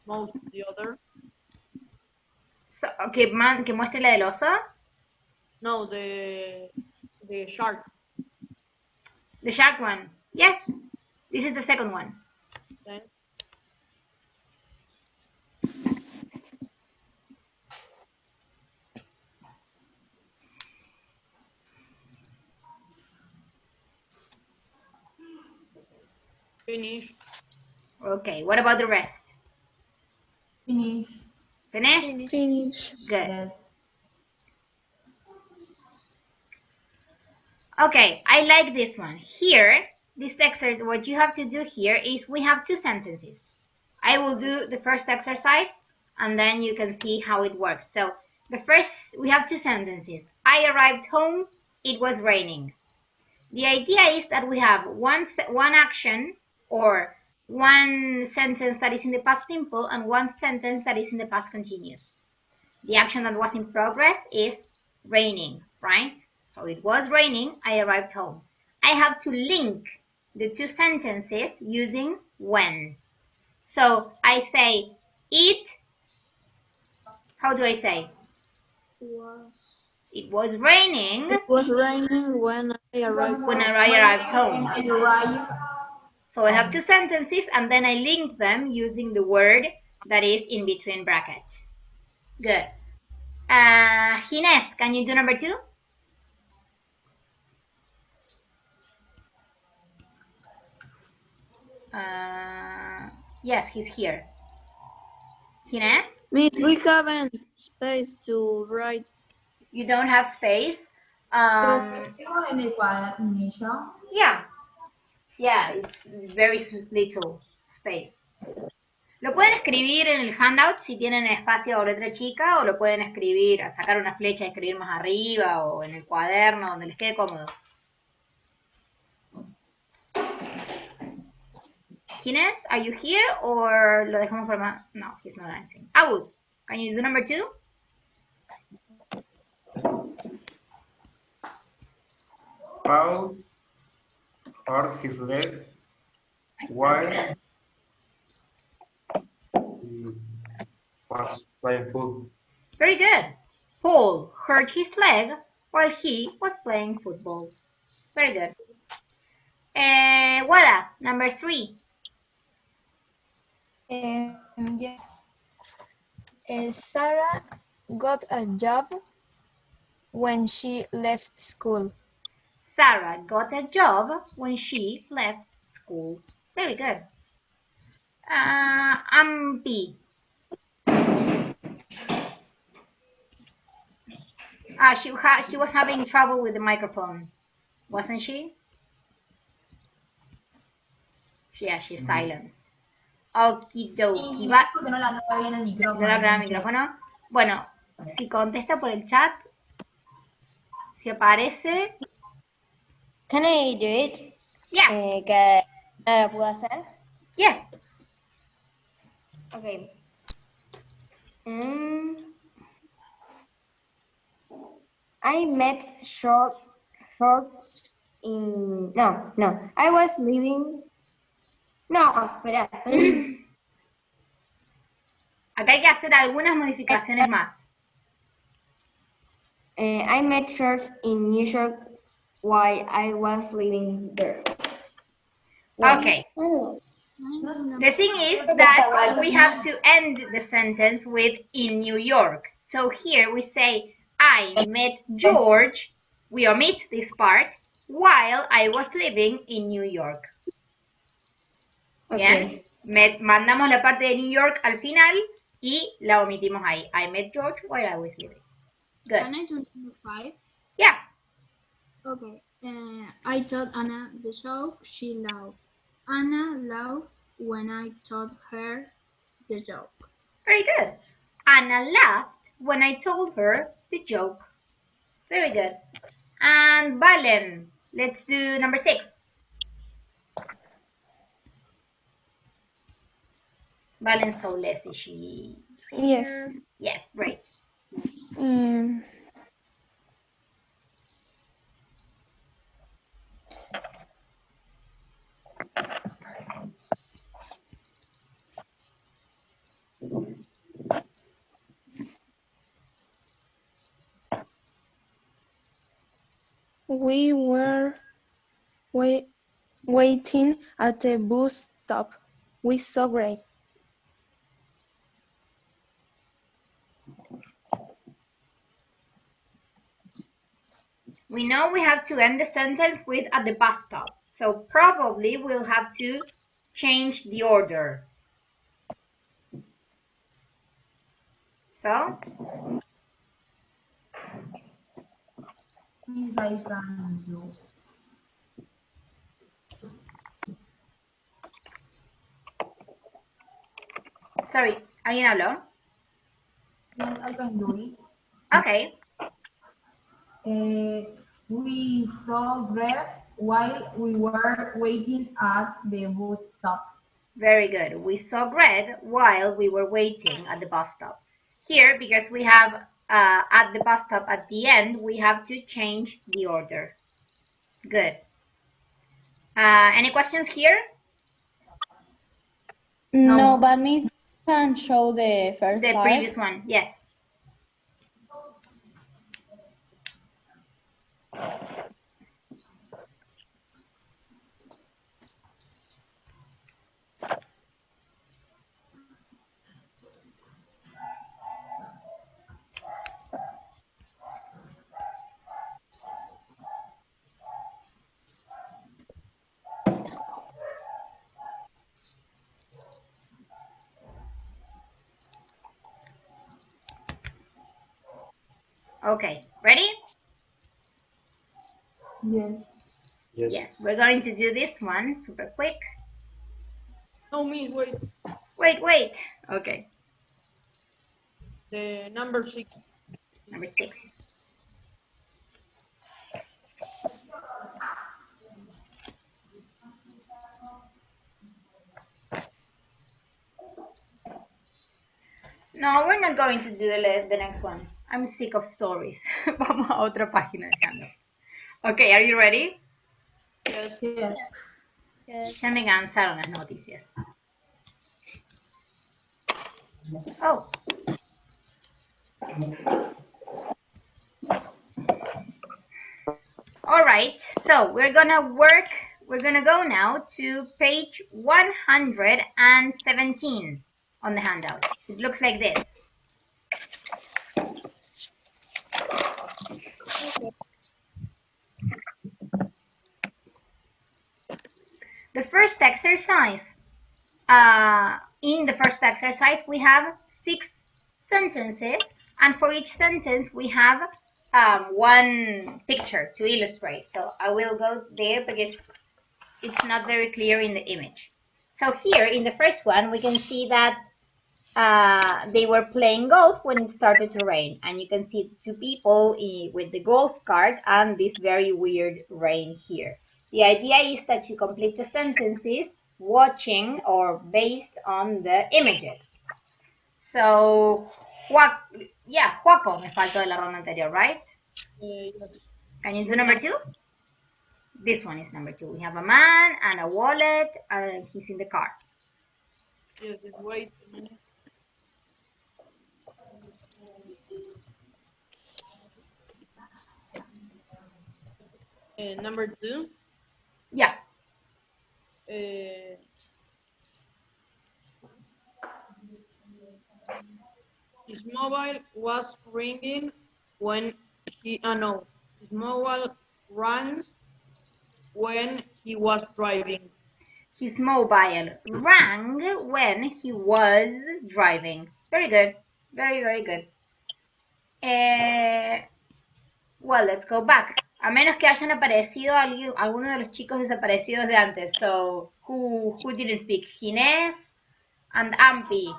Most the other?
So, okay, man, que muestre la del oso.
No, the shark.
The shark one. Yes, this is the second one.
Okay. Finish.
Okay, what about the rest?
Finish.
Finish?
Finish.
Good.
Yes.
Okay, I like this one. Here, this exercise, what you have to do here is we have two sentences. I will do the first exercise and then you can see how it works. So the first, we have two sentences. I arrived home, it was raining. The idea is that we have one action or one sentence that is in the past simple and one sentence that is in the past continuous. The action that was in progress is raining, right? So it was raining, I arrived home. I have to link the two sentences using when. So I say it, how do I say? It was raining.
It was raining when I arrived.
When I arrived home.
When I arrived.
So I have two sentences and then I link them using the word that is in between brackets. Good. Ginés, can you do number 2? Yes, he's here. Ginés?
Miss, we haven't space to write.
You don't have space.
En el cuadernillo.
Yeah. Yeah, it's very little space. Lo pueden escribir en el handout si tienen espacio o letra chica, o lo pueden escribir, sacar una flecha y escribir más arriba, o en el cuaderno, donde les quede cómodo. Ginés, are you here or lo dejamos para más? No, he's not answering. Agus, can you do number 2?
How hurt his leg while he was playing football.
Very good. Paul hurt his leg while he was playing football. Very good. Wada, number 3.
Yes. Sarah got a job when she left school.
Sarah got a job when she left school. Very good. B. She was having trouble with the microphone, wasn't she? Yeah, she's silenced. Okidoki.
Porque no la graba bien el micrófono.
¿No la graba el micrófono? Bueno, si contesta por el chat, si aparece.
Can I do it?
Yeah.
Que no lo puedo hacer.
Yes.
Okay. I met shorts in... No. I was living... No, espera.
Acá hay que hacer algunas modificaciones más.
I met shorts in New York while I was living there.
Okay. The thing is that we have to end the sentence with in New York. So here we say, I met George, we omit this part, while I was living in New York. Bien, mandamos la parte de New York al final y la omitimos ahí. I met George while I was living. Good.
Can I do number 5?
Yeah.
Okay. I told Anna the joke. She laughed. Anna laughed when I told her the joke.
Very good. Anna laughed when I told her the joke. Very good. And Valen, let's do number 6. Valen's so lazy. She.
Yes.
Yes, great.
Um, we were waiting at the bus stop. We saw great.
We know we have to end the sentence with at the bus stop. So probably we'll have to change the order. So?
Miss, I can do.
Sorry, ¿alguien habló?
Yes, I can do it.
Okay.
We saw Greg while we were waiting at the bus stop.
Very good. We saw Greg while we were waiting at the bus stop. Here, because we have at the bus stop at the end, we have to change the order. Good. Any questions here?
No, but Miss can show the first
The
part.
previous one, yes. Okay, ready?
Yes.
Yes, we're going to do this one super quick.
No, Miss, wait.
Wait. Okay,
The number 6.
number 6. No, we're not going to do the next one. I'm sick of stories. Vamos a otra página dejando. Okay, are you ready?
Yes.
Yes.
Ya me cansaron las noticias. Oh. All right, so we're gonna go now to page 117 on the handout. It looks like this. The first exercise. In the first exercise, we have 6 sentences, and for each sentence, we have one picture to illustrate. So I will go there because it's not very clear in the image. So here, in the first one, we can see that they were playing golf when it started to rain, and you can see 2 people with the golf cart and this very weird rain here. The idea is that you complete the sentences watching or based on the images. So, Joaco me faltó de la ronda anterior, right?
Yes.
Can you do number 2? This one is number 2. We have a man and a wallet, and he's in the car.
Yes, wait a minute. Number 2.
Yeah.
His mobile was ringing when his mobile rang when he was driving.
His mobile rang when he was driving. Very good. Very good. Well, let's go back. A menos que hayan aparecido alguno de los chicos desaparecidos de antes. So, who didn't speak? Ginés and Ampi.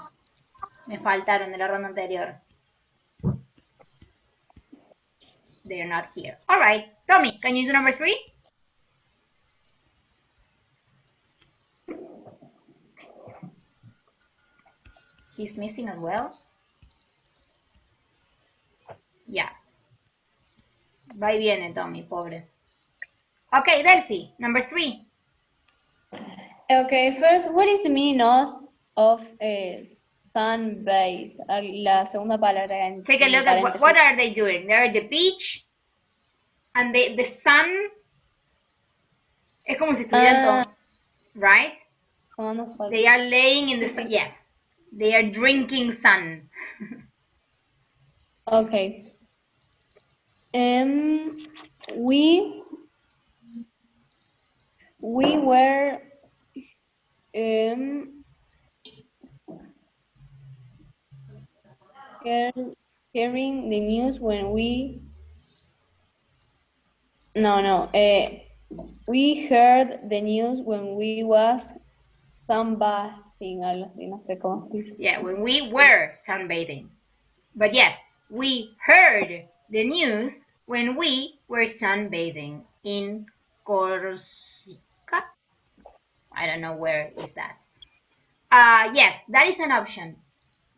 Me faltaron de la ronda anterior. they're not here. All right, Tommy, can you do number 3? He's missing as well. Yeah. Va y viene, Tommy, pobre. Okay, Delphi, number 3.
Okay, first, what is the meaning of sunbathe? La segunda palabra en
Take a look at what are they doing? They're at the beach and the sun es como si estuvieran right? They are laying in the sun. Yes. They are drinking sun.
Okay. We were hearing the news when we we heard the news when we was sunbathing, algo así, no sé cómo se dice.
Yeah, when we were sunbathing. But yes, we heard the news when we were sunbathing in Corsica. I don't know where is that. Yes, that is an option.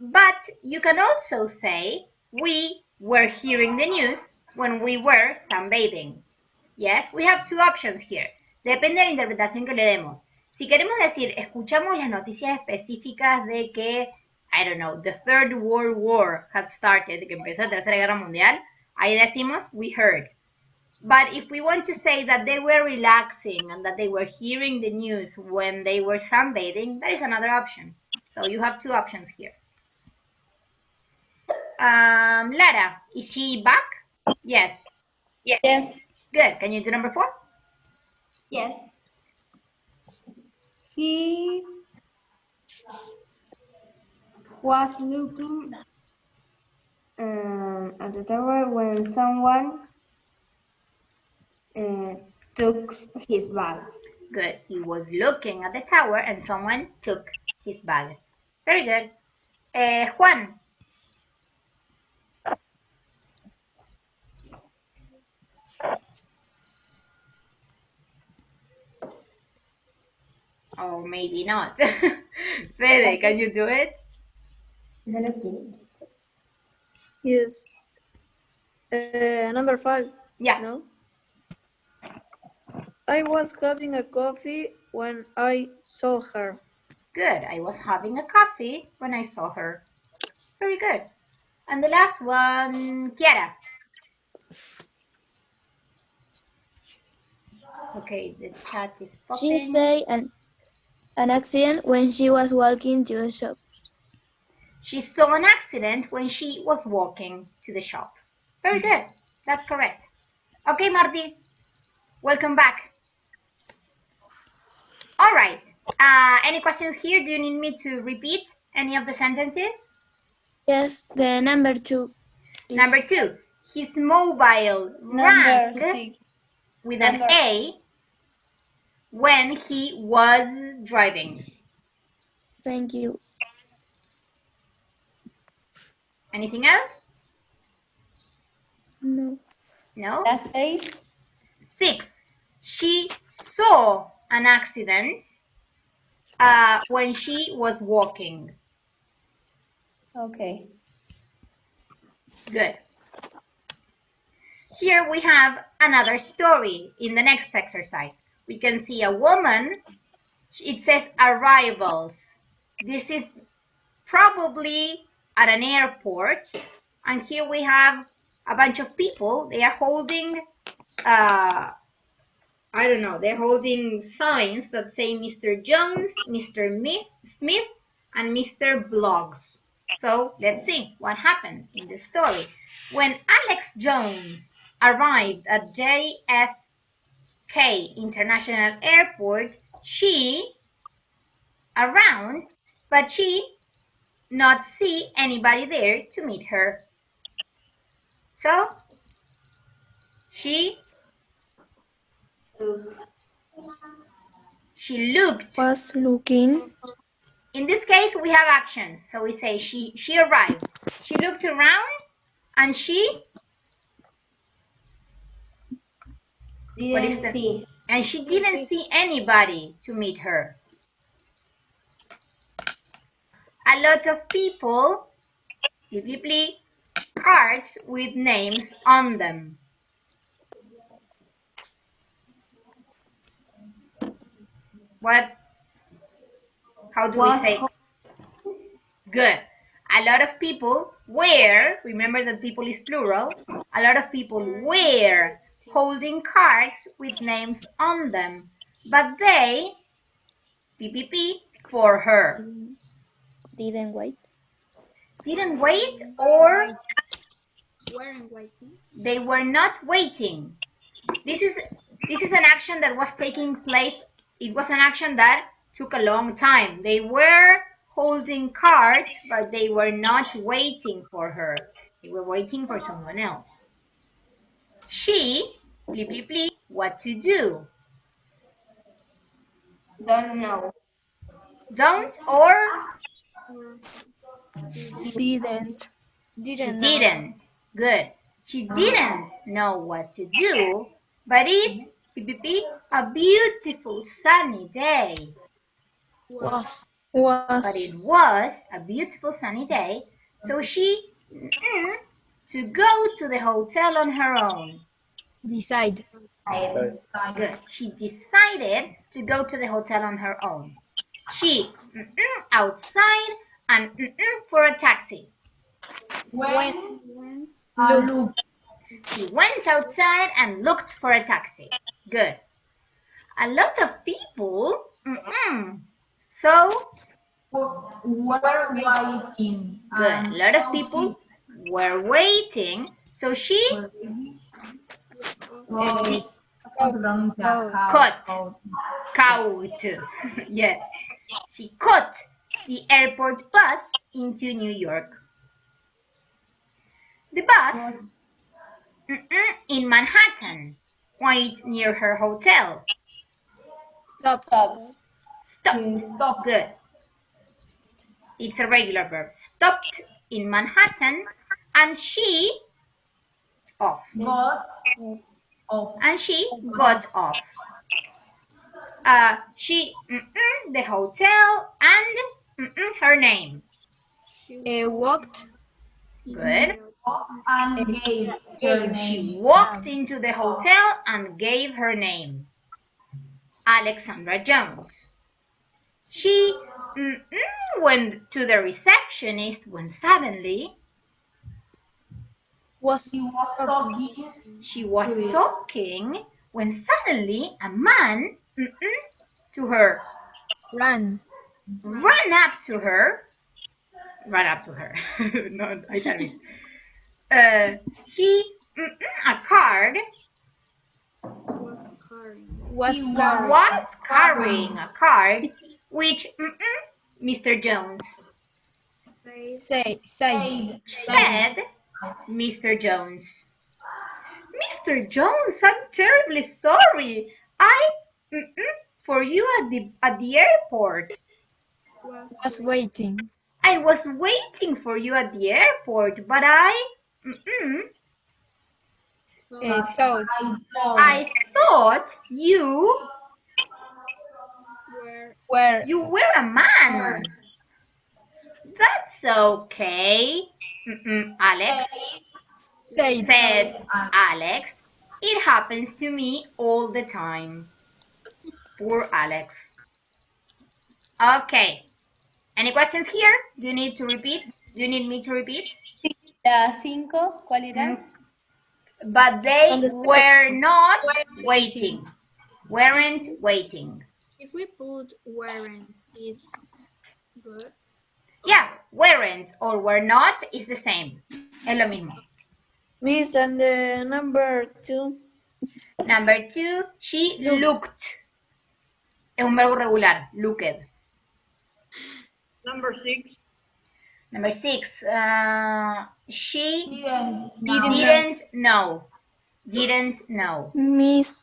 But you can also say we were hearing the news when we were sunbathing. Yes, we have two options here. Depende de la interpretación que le demos. Si queremos decir, escuchamos las noticias específicas de que, I don't know, the Third World War had started, que empezó la Tercera Guerra Mundial, ahí decimos we heard. But if we want to say that they were relaxing and that they were hearing the news when they were sunbathing, that is another option. So you have two options here. Lara, is she back? Yes.
Yes.
Good. Can you do number 4?
Yes. He was looking at the tower when someone took his bag.
Good. He was looking at the tower and someone took his bag. Very good. Juan. Or maybe not. Fede, can you do it?
Yes. Number 5.
Yeah.
No? I was having a coffee when I saw her.
Good. I was having a coffee when I saw her. Very good. And the last one, Kiara. Okay, the chat is popping.
She said an accident when she was walking to the shop.
She saw an accident when she was walking to the shop. Very good. That's correct. Okay, Marty. Welcome back. All right. Any questions here? Do you need me to repeat any of the sentences?
Yes, the number 2.
Number 2. His mobile rang with an A when he was driving.
Thank you.
Anything else?
No.
No?
That's 6.
6. She saw an accident when she was walking.
Okay.
Good. Here we have another story in the next exercise. We can see a woman. It says arrivals. This is probably at an airport. And here we have a bunch of people. They are holding, I don't know, they're holding signs that say Mr. Jones, Mr. Smith, and Mr. Bloggs. So let's see what happened in the story. When Alex Jones arrived at JFK International Airport, she around, but she not see anybody there to meet her. So she
Was looking.
In this case, we have actions. So we say she arrived. She looked around and she What is
Didn't
the-
see.
And she didn't see anybody to meet her. A lot of people, cards with names on them. What? How do we say? Good. A lot of people were, remember that people is plural, a lot of people were holding cards with names on them, but they, for her.
Didn't wait.
Didn't wait, or
Weren't waiting.
they were not waiting. This is an action that was taking place. It was an action that took a long time. They were holding cards, but they were not waiting for her. They were waiting for someone else. She, what to do?
Don't know.
Don't or
Didn't.
she didn't. Good. She didn't know what to do, but it's a beautiful sunny day.
Was.
But it was a beautiful sunny day, so she to go to the hotel on her own.
Decide.
Good. She decided to go to the hotel on her own. She outside and for a taxi.
When.
Went.
She went outside and looked for a taxi. Good. A lot of people. So
Were waiting.
good. A lot of people were waiting. So she caught. Yes. She caught the airport bus into New York. The bus in Manhattan, right near her hotel.
Stopped.
Stopped. Good. It's a regular verb. Stopped in Manhattan, and she
Got off.
And she got off. She the hotel and her name.
Walked.
Good.
And gave her name.
She walked into the hotel and gave her name. Alexandra Jones. She went to the receptionist when suddenly she was talking when suddenly a man to her
Ran
up to her. No, I tell you. He a card
Was
carrying a card which Mr. Jones
said.
said. Mr. Jones. Mr. Jones, I'm terribly sorry. I for you at the airport.
Was waiting.
I was waiting for you at the airport, but I thought you were a man. That's okay, Alex. Said Alex. It happens to me all the time. Poor Alex. Okay. Any questions here? Do you need to repeat? Do you need me to repeat?
La 5, ¿cuál era?
But they were not waiting. Weren't waiting.
If we put weren't, it's good.
Yeah, weren't or were not is the same. Es lo mismo.
Miss, and the number 2.
Number 2, she looked. Es un verbo regular, looked.
Number 6.
Number 6, she
Didn't
know. Didn't know.
Miss,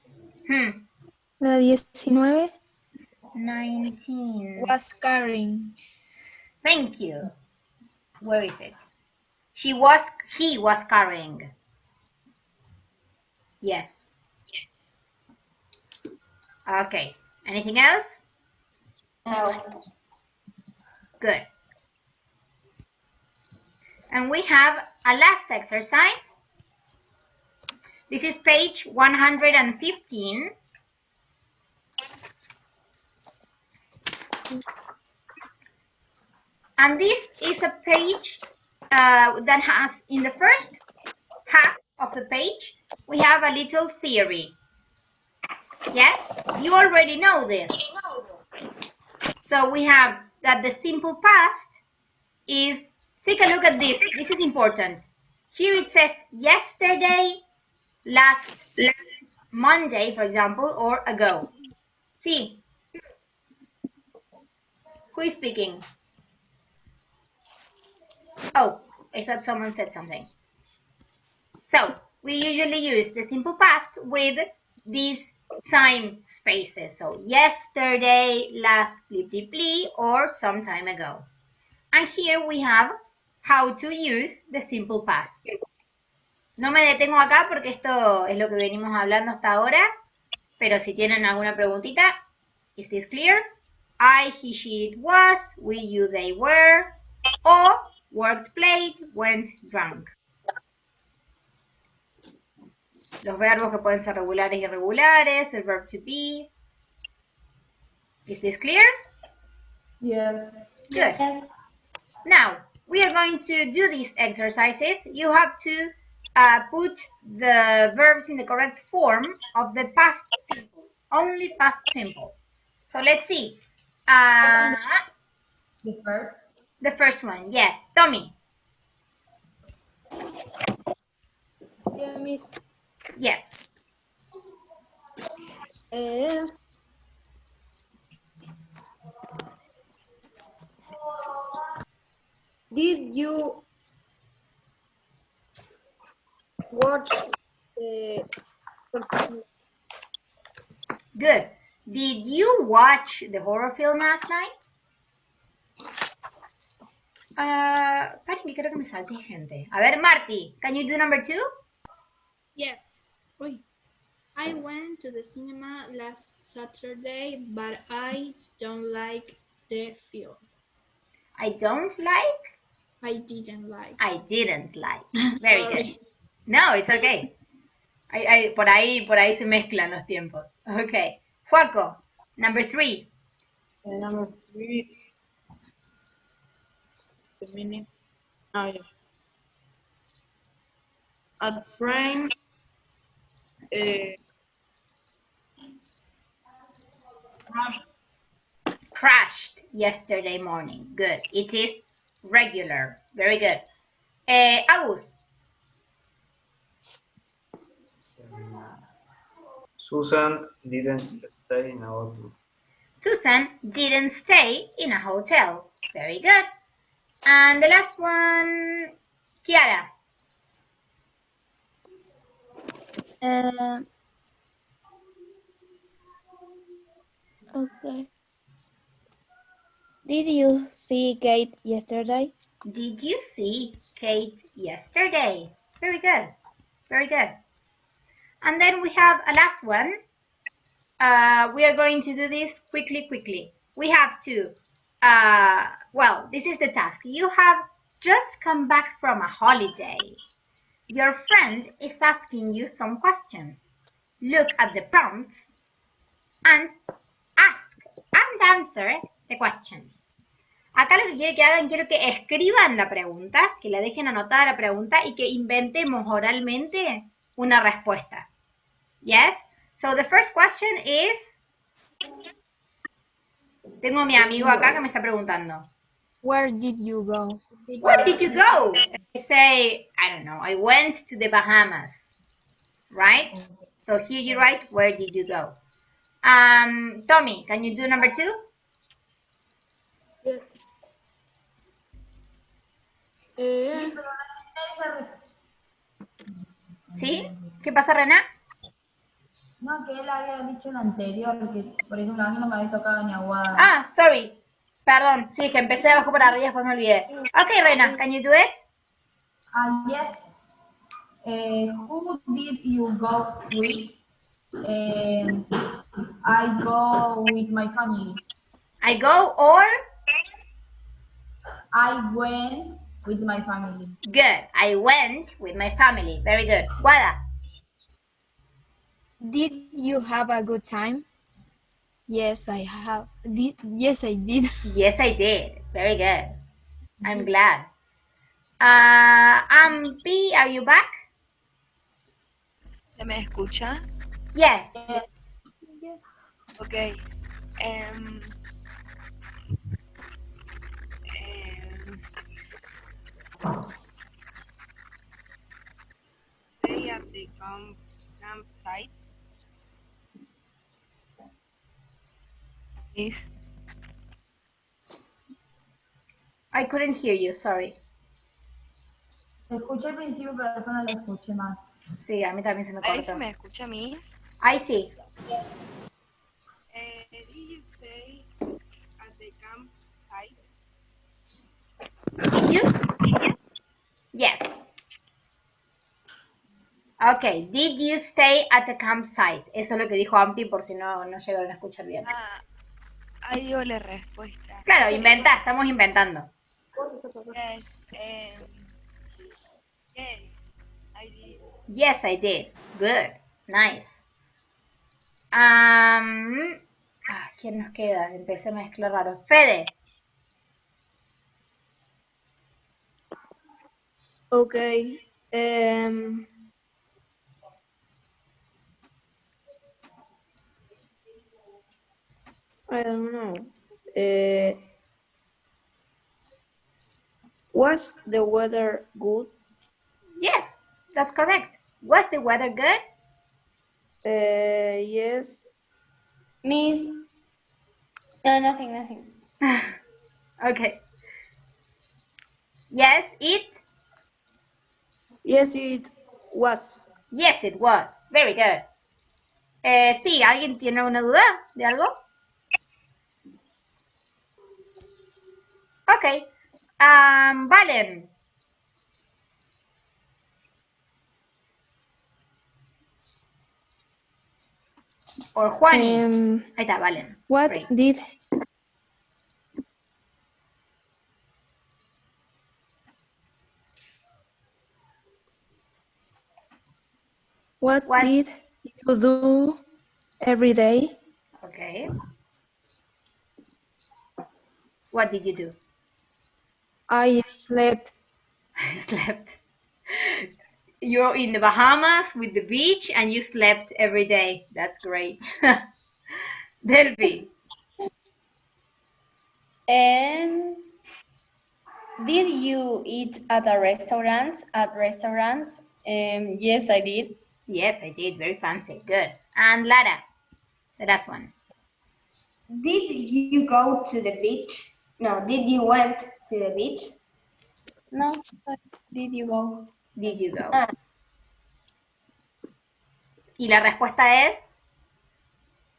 la 19.
19.
Was carrying.
Thank you. Where is it? He was carrying. Yes. Okay. Anything else?
No.
Good. And we have a last exercise. This is page 115. And this is a page that has, in the first half of the page, we have a little theory. Yes? You already know this. So we have that the simple past is, take a look at this. This is important. Here it says yesterday, last Monday, for example, or ago. See? Who is speaking? Oh, I thought someone said something. So, we usually use the simple past with these time spaces. So, yesterday, last pli, or some time ago. And here we have how to use the simple past. No me detengo acá porque esto es lo que venimos hablando hasta ahora, pero si tienen alguna preguntita, is this clear? I, he, she, it was, we, you, they were, or worked, played, went, drank. Los verbos que pueden ser regulares y irregulares, el verb to be. Is this clear?
Yes.
Good. Yes. Now, we are going to do these exercises. You have to put the verbs in the correct form of the past simple. Only past simple. So let's see.
The first?
The first one, yes. Tommy.
Yeah, miss.
Yes.
Did you watch the
Good. Did you watch the horror film last night? Paren, que creo que me salté gente. A ver, Marty, can you do number 2?
Yes. Wait. I went to the cinema last Saturday, but I don't like the film.
I don't like?
I didn't like.
I didn't like. Very good. No, it's okay. Por ahí se mezclan los tiempos. Okay. Joaco, number 3.
Number 3. The meaning. Oh, yes. A train
crashed yesterday morning. Good. It is regular. Very good. Agus.
Susan didn't stay in a hotel.
Susan didn't stay in a hotel. Very good. And the last one, Kiara.
Okay. Did you see Kate yesterday?
Did you see Kate yesterday? Very good. Very good. And then we have a last one. We are going to do this quickly. We have to, well, this is the task. You have just come back from a holiday. Your friend is asking you some questions. Look at the prompts and ask and answer the questions. Acá lo que quiero que hagan, quiero que escriban la pregunta, que la dejen anotada la pregunta y que inventemos oralmente una respuesta. Yes? So the first question is... Tengo a mi amigo acá que me está preguntando.
Where did you go?
Where did you go? I say, I don't know, I went to the Bahamas. Right? So here you write, where did you go? Tommy, can you do number 2?
Yes.
¿Sí? ¿Qué pasa, Rená?
No, que él había dicho lo anterior, que por ejemplo a mí no me había tocado ni aguada.
Ah, sorry. Perdón, sí, que empecé de abajo para arriba y después me olvidé. Okay, Rená, can you do it?
Yes. Who did you go with? I go with my family.
I go or?
I went with my family.
Good. I went with my family. Very good. Wada?
Did you have a good time? Yes, I have. Yes, I did.
Yes, I did. Very good. I'm glad. P, are you back?
¿Se me escucha?
Yes.
Okay. Stay at the campsite. If
I couldn't hear you, sorry.
Escuché al principio, pero después no lo escuché más.
Sí, a mí también se me
ahí
cortó.
se me escucha a mí.
Ahí sí.
Did you stay at the campsite?
Did you? Yes. Okay, did you stay at the campsite? Eso es lo que dijo Ampi por si no llegaron a escuchar bien.
Ahí dio la respuesta.
Claro, estamos inventando.
Yes, yes, I did.
Yes, I did. Good. Nice. ¿Quién nos queda? Empecé a mezclar raro. Fede.
Okay. I don't know. Was the weather good?
Yes, that's correct. Was the weather good?
Yes.
Miss. No, nothing.
Okay. Yes, it?
Yes, it was.
Yes, it was. Very good. Sí, ¿alguien tiene una duda de algo? Okay. Valen. Or Juani. Ahí está, Valen.
What
Great.
did What did you do every day?
Okay. What did you do?
I slept.
I slept. You're in the Bahamas with the beach and you slept every day. That's great. Delphi.
And did you eat at a restaurant? Yes, I did.
Yes, I did. Very fancy. Good. And Lara, the last one.
Did you go to the beach? No, did you went to the beach?
No, did you go?
Did you go? Y la respuesta es?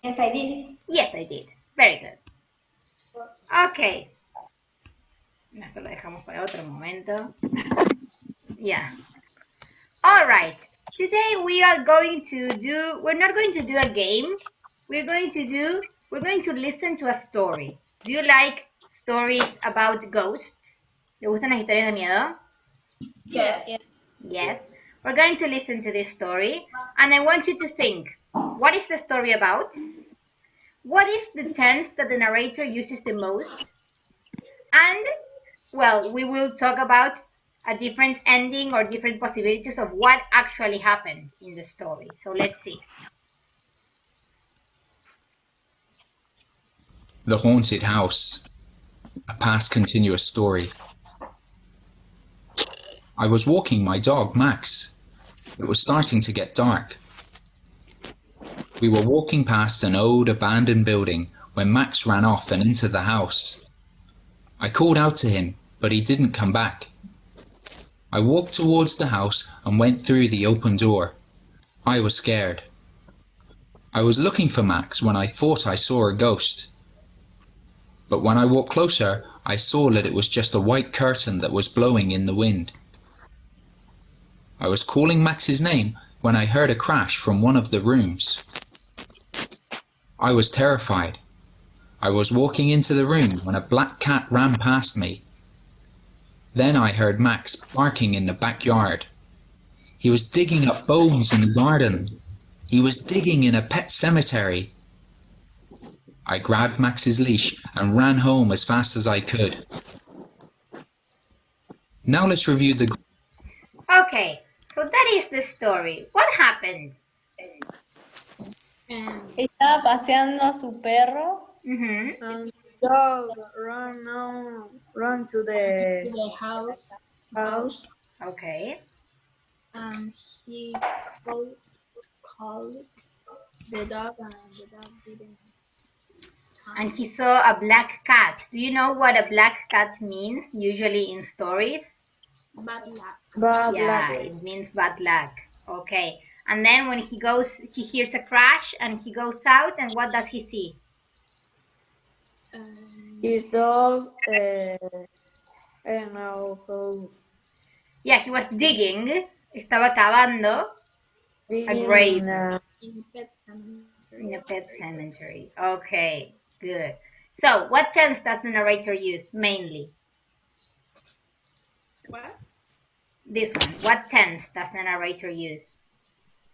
Yes, I did.
Yes, I did. Very good. Okay. Esto lo dejamos para otro momento. Yeah. All right. Today we are going to do, we're not going to do a game. We're going to listen to a story. Do you like stories about ghosts? ¿Le gustan las historias de miedo?
Yes.
Yes. We're going to listen to this story and I want you to think, what is the story about? What is the tense that the narrator uses the most? And, well, we will talk about a different ending or different possibilities of what actually happened in the story. So let's see.
The Haunted House, a past continuous story. I was walking my dog, Max. It was starting to get dark. We were walking past an old abandoned building when Max ran off and into the house. I called out to him, but he didn't come back. I walked towards the house and went through the open door. I was scared. I was looking for Max when I thought I saw a ghost. But when I walked closer, I saw that it was just a white curtain that was blowing in the wind. I was calling Max's name when I heard a crash from one of the rooms. I was terrified. I was walking into the room when a black cat ran past me. Then I heard Max barking in the backyard. He was digging up bones in the garden. He was digging in a pet cemetery. I grabbed Max's leash and ran home as fast as I could. Now let's review the...
Okay, so that is the story. What happened?
Estaba paseando a su perro.
And dog run to the
house.
Okay.
And he called the dog, and the dog didn't come.
And he saw a black cat. Do you know what a black cat means usually in stories?
Bad luck.
Yeah, it means bad luck. Okay. And then when he goes, he hears a crash and he goes out, and what does he see?
his dog. I don't know how.
Yeah, he was digging. Estaba cavando a grave
In a pet cemetery.
in a pet cemetery. Okay, good. So, what tense does the narrator use mainly?
What?
This one. What tense does the narrator use?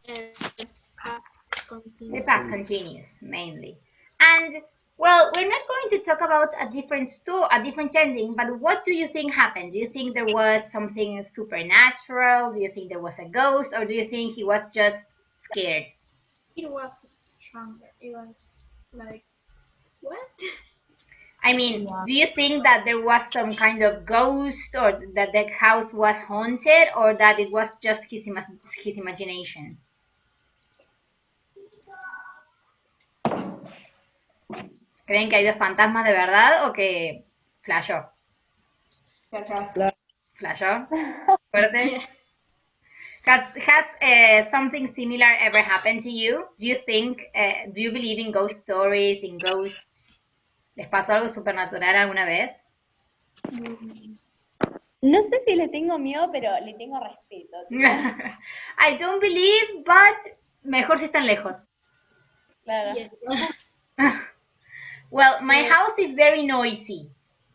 The past continues.
The past continuous, mainly. And, well, we're not going to talk about a different ending, but what do you think happened? Do you think there was something supernatural? Do you think there was a ghost? Or do you think he was just scared?
It was stronger. It was like, what?
I mean, do you think that there was some kind of ghost, or that the house was haunted, or that it was just his imagination? ¿Creen que hay dos fantasmas de verdad o que flashó? ¿Flashó? ¿Fuerte? Has something similar ever happened to you? Do you think, do you believe in ghost stories, in ghosts? ¿Les pasó algo supernatural alguna vez?
No sé si le tengo miedo, pero le tengo respeto.
I don't believe, but mejor si están lejos.
Claro.
Well, my house is very noisy,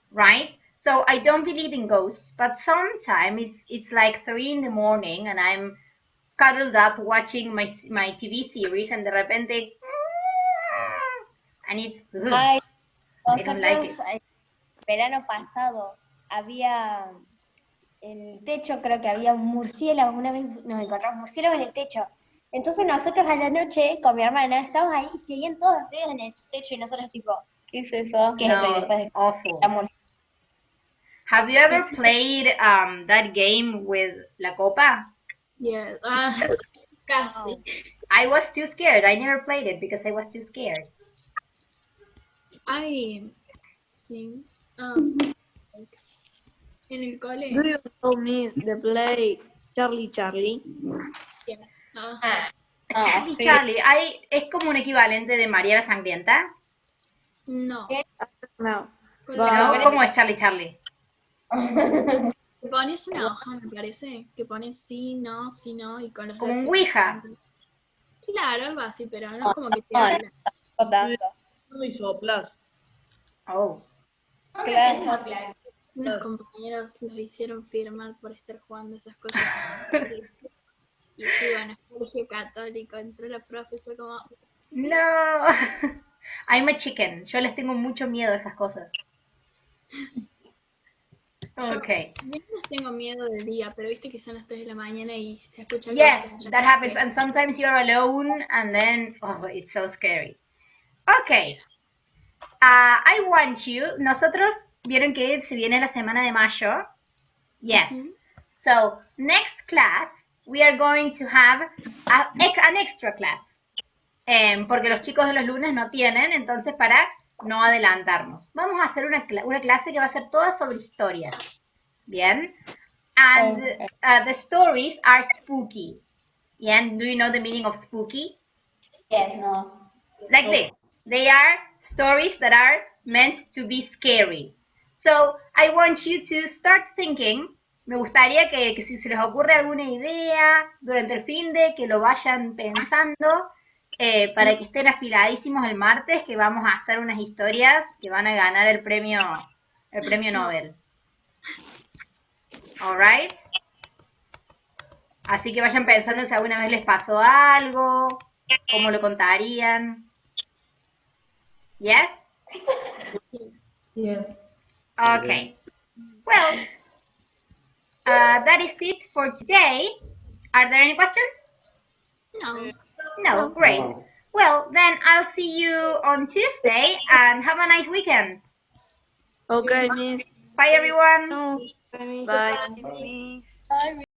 right? So I don't believe in ghosts, but sometimes it's like 3 in the morning and I'm cuddled up watching my TV series and de repente and it's
Ay,
I don't like it.
nosotros el verano pasado había en el techo, creo que había un murciélago, una vez nos encontramos murciélagos en el techo. Entonces nosotros a la noche con mi hermana estábamos ahí y se oían todos los ruidos en el techo y nosotros tipo,
¿Qué es eso?
¿qué es eso? Y después de
Awful.
la murciélago.
Have you ever played that game with La Copa?
Yes. Casi.
I was too scared. I never played it because I was too scared.
I think en el cole.
Do you know Miss the play Charlie?
Yes.
Charlie, ¿es como un equivalente de María la Sangrienta?
No.
No.
No, ¿cómo es Charlie?
Que pones una hoja, me parece, que pones sí, no, y con los
Como un
letras.
Ouija.
Claro, algo así, pero no es como que te habla.
No tanto.
No y soplas.
Oh.
Claro.
Unos compañeros los hicieron firmar por estar jugando esas cosas. Y sí, bueno, colegio católico, entró la profe y fue como,
No. I'm a chicken. Yo les tengo mucho miedo a esas cosas. Okay.
yo no tengo miedo de día, pero viste que son las 3 de la mañana y se escucha
Yes, that happens. And sometimes you're alone and then, oh, it's so scary. Okay. I want you. Nosotros vieron que se viene la semana de mayo. Yes. So, next class, we are going to have an extra class. Porque los chicos de los lunes no tienen, entonces para no adelantarnos. Vamos a hacer una clase que va a ser toda sobre historias. Bien. And the stories are spooky. Yeah, do you know the meaning of spooky?
Yes. No.
Like this. They are stories that are meant to be scary. So, I want you to start thinking. Me gustaría que si se les ocurre alguna idea durante el fin de que lo vayan pensando para que estén afiladísimos el martes, que vamos a hacer unas historias que van a ganar el premio Nobel. Alright. Así que vayan pensando si alguna vez les pasó algo, cómo lo contarían. Yes?
Yes.
Okay. Well, that is it for today. Are there any questions?
No.
No, great. Well, then I'll see you on Tuesday and have a nice weekend.
Okay, Miss.
Bye, everyone.
No.
Bye.
Bye.
Bye.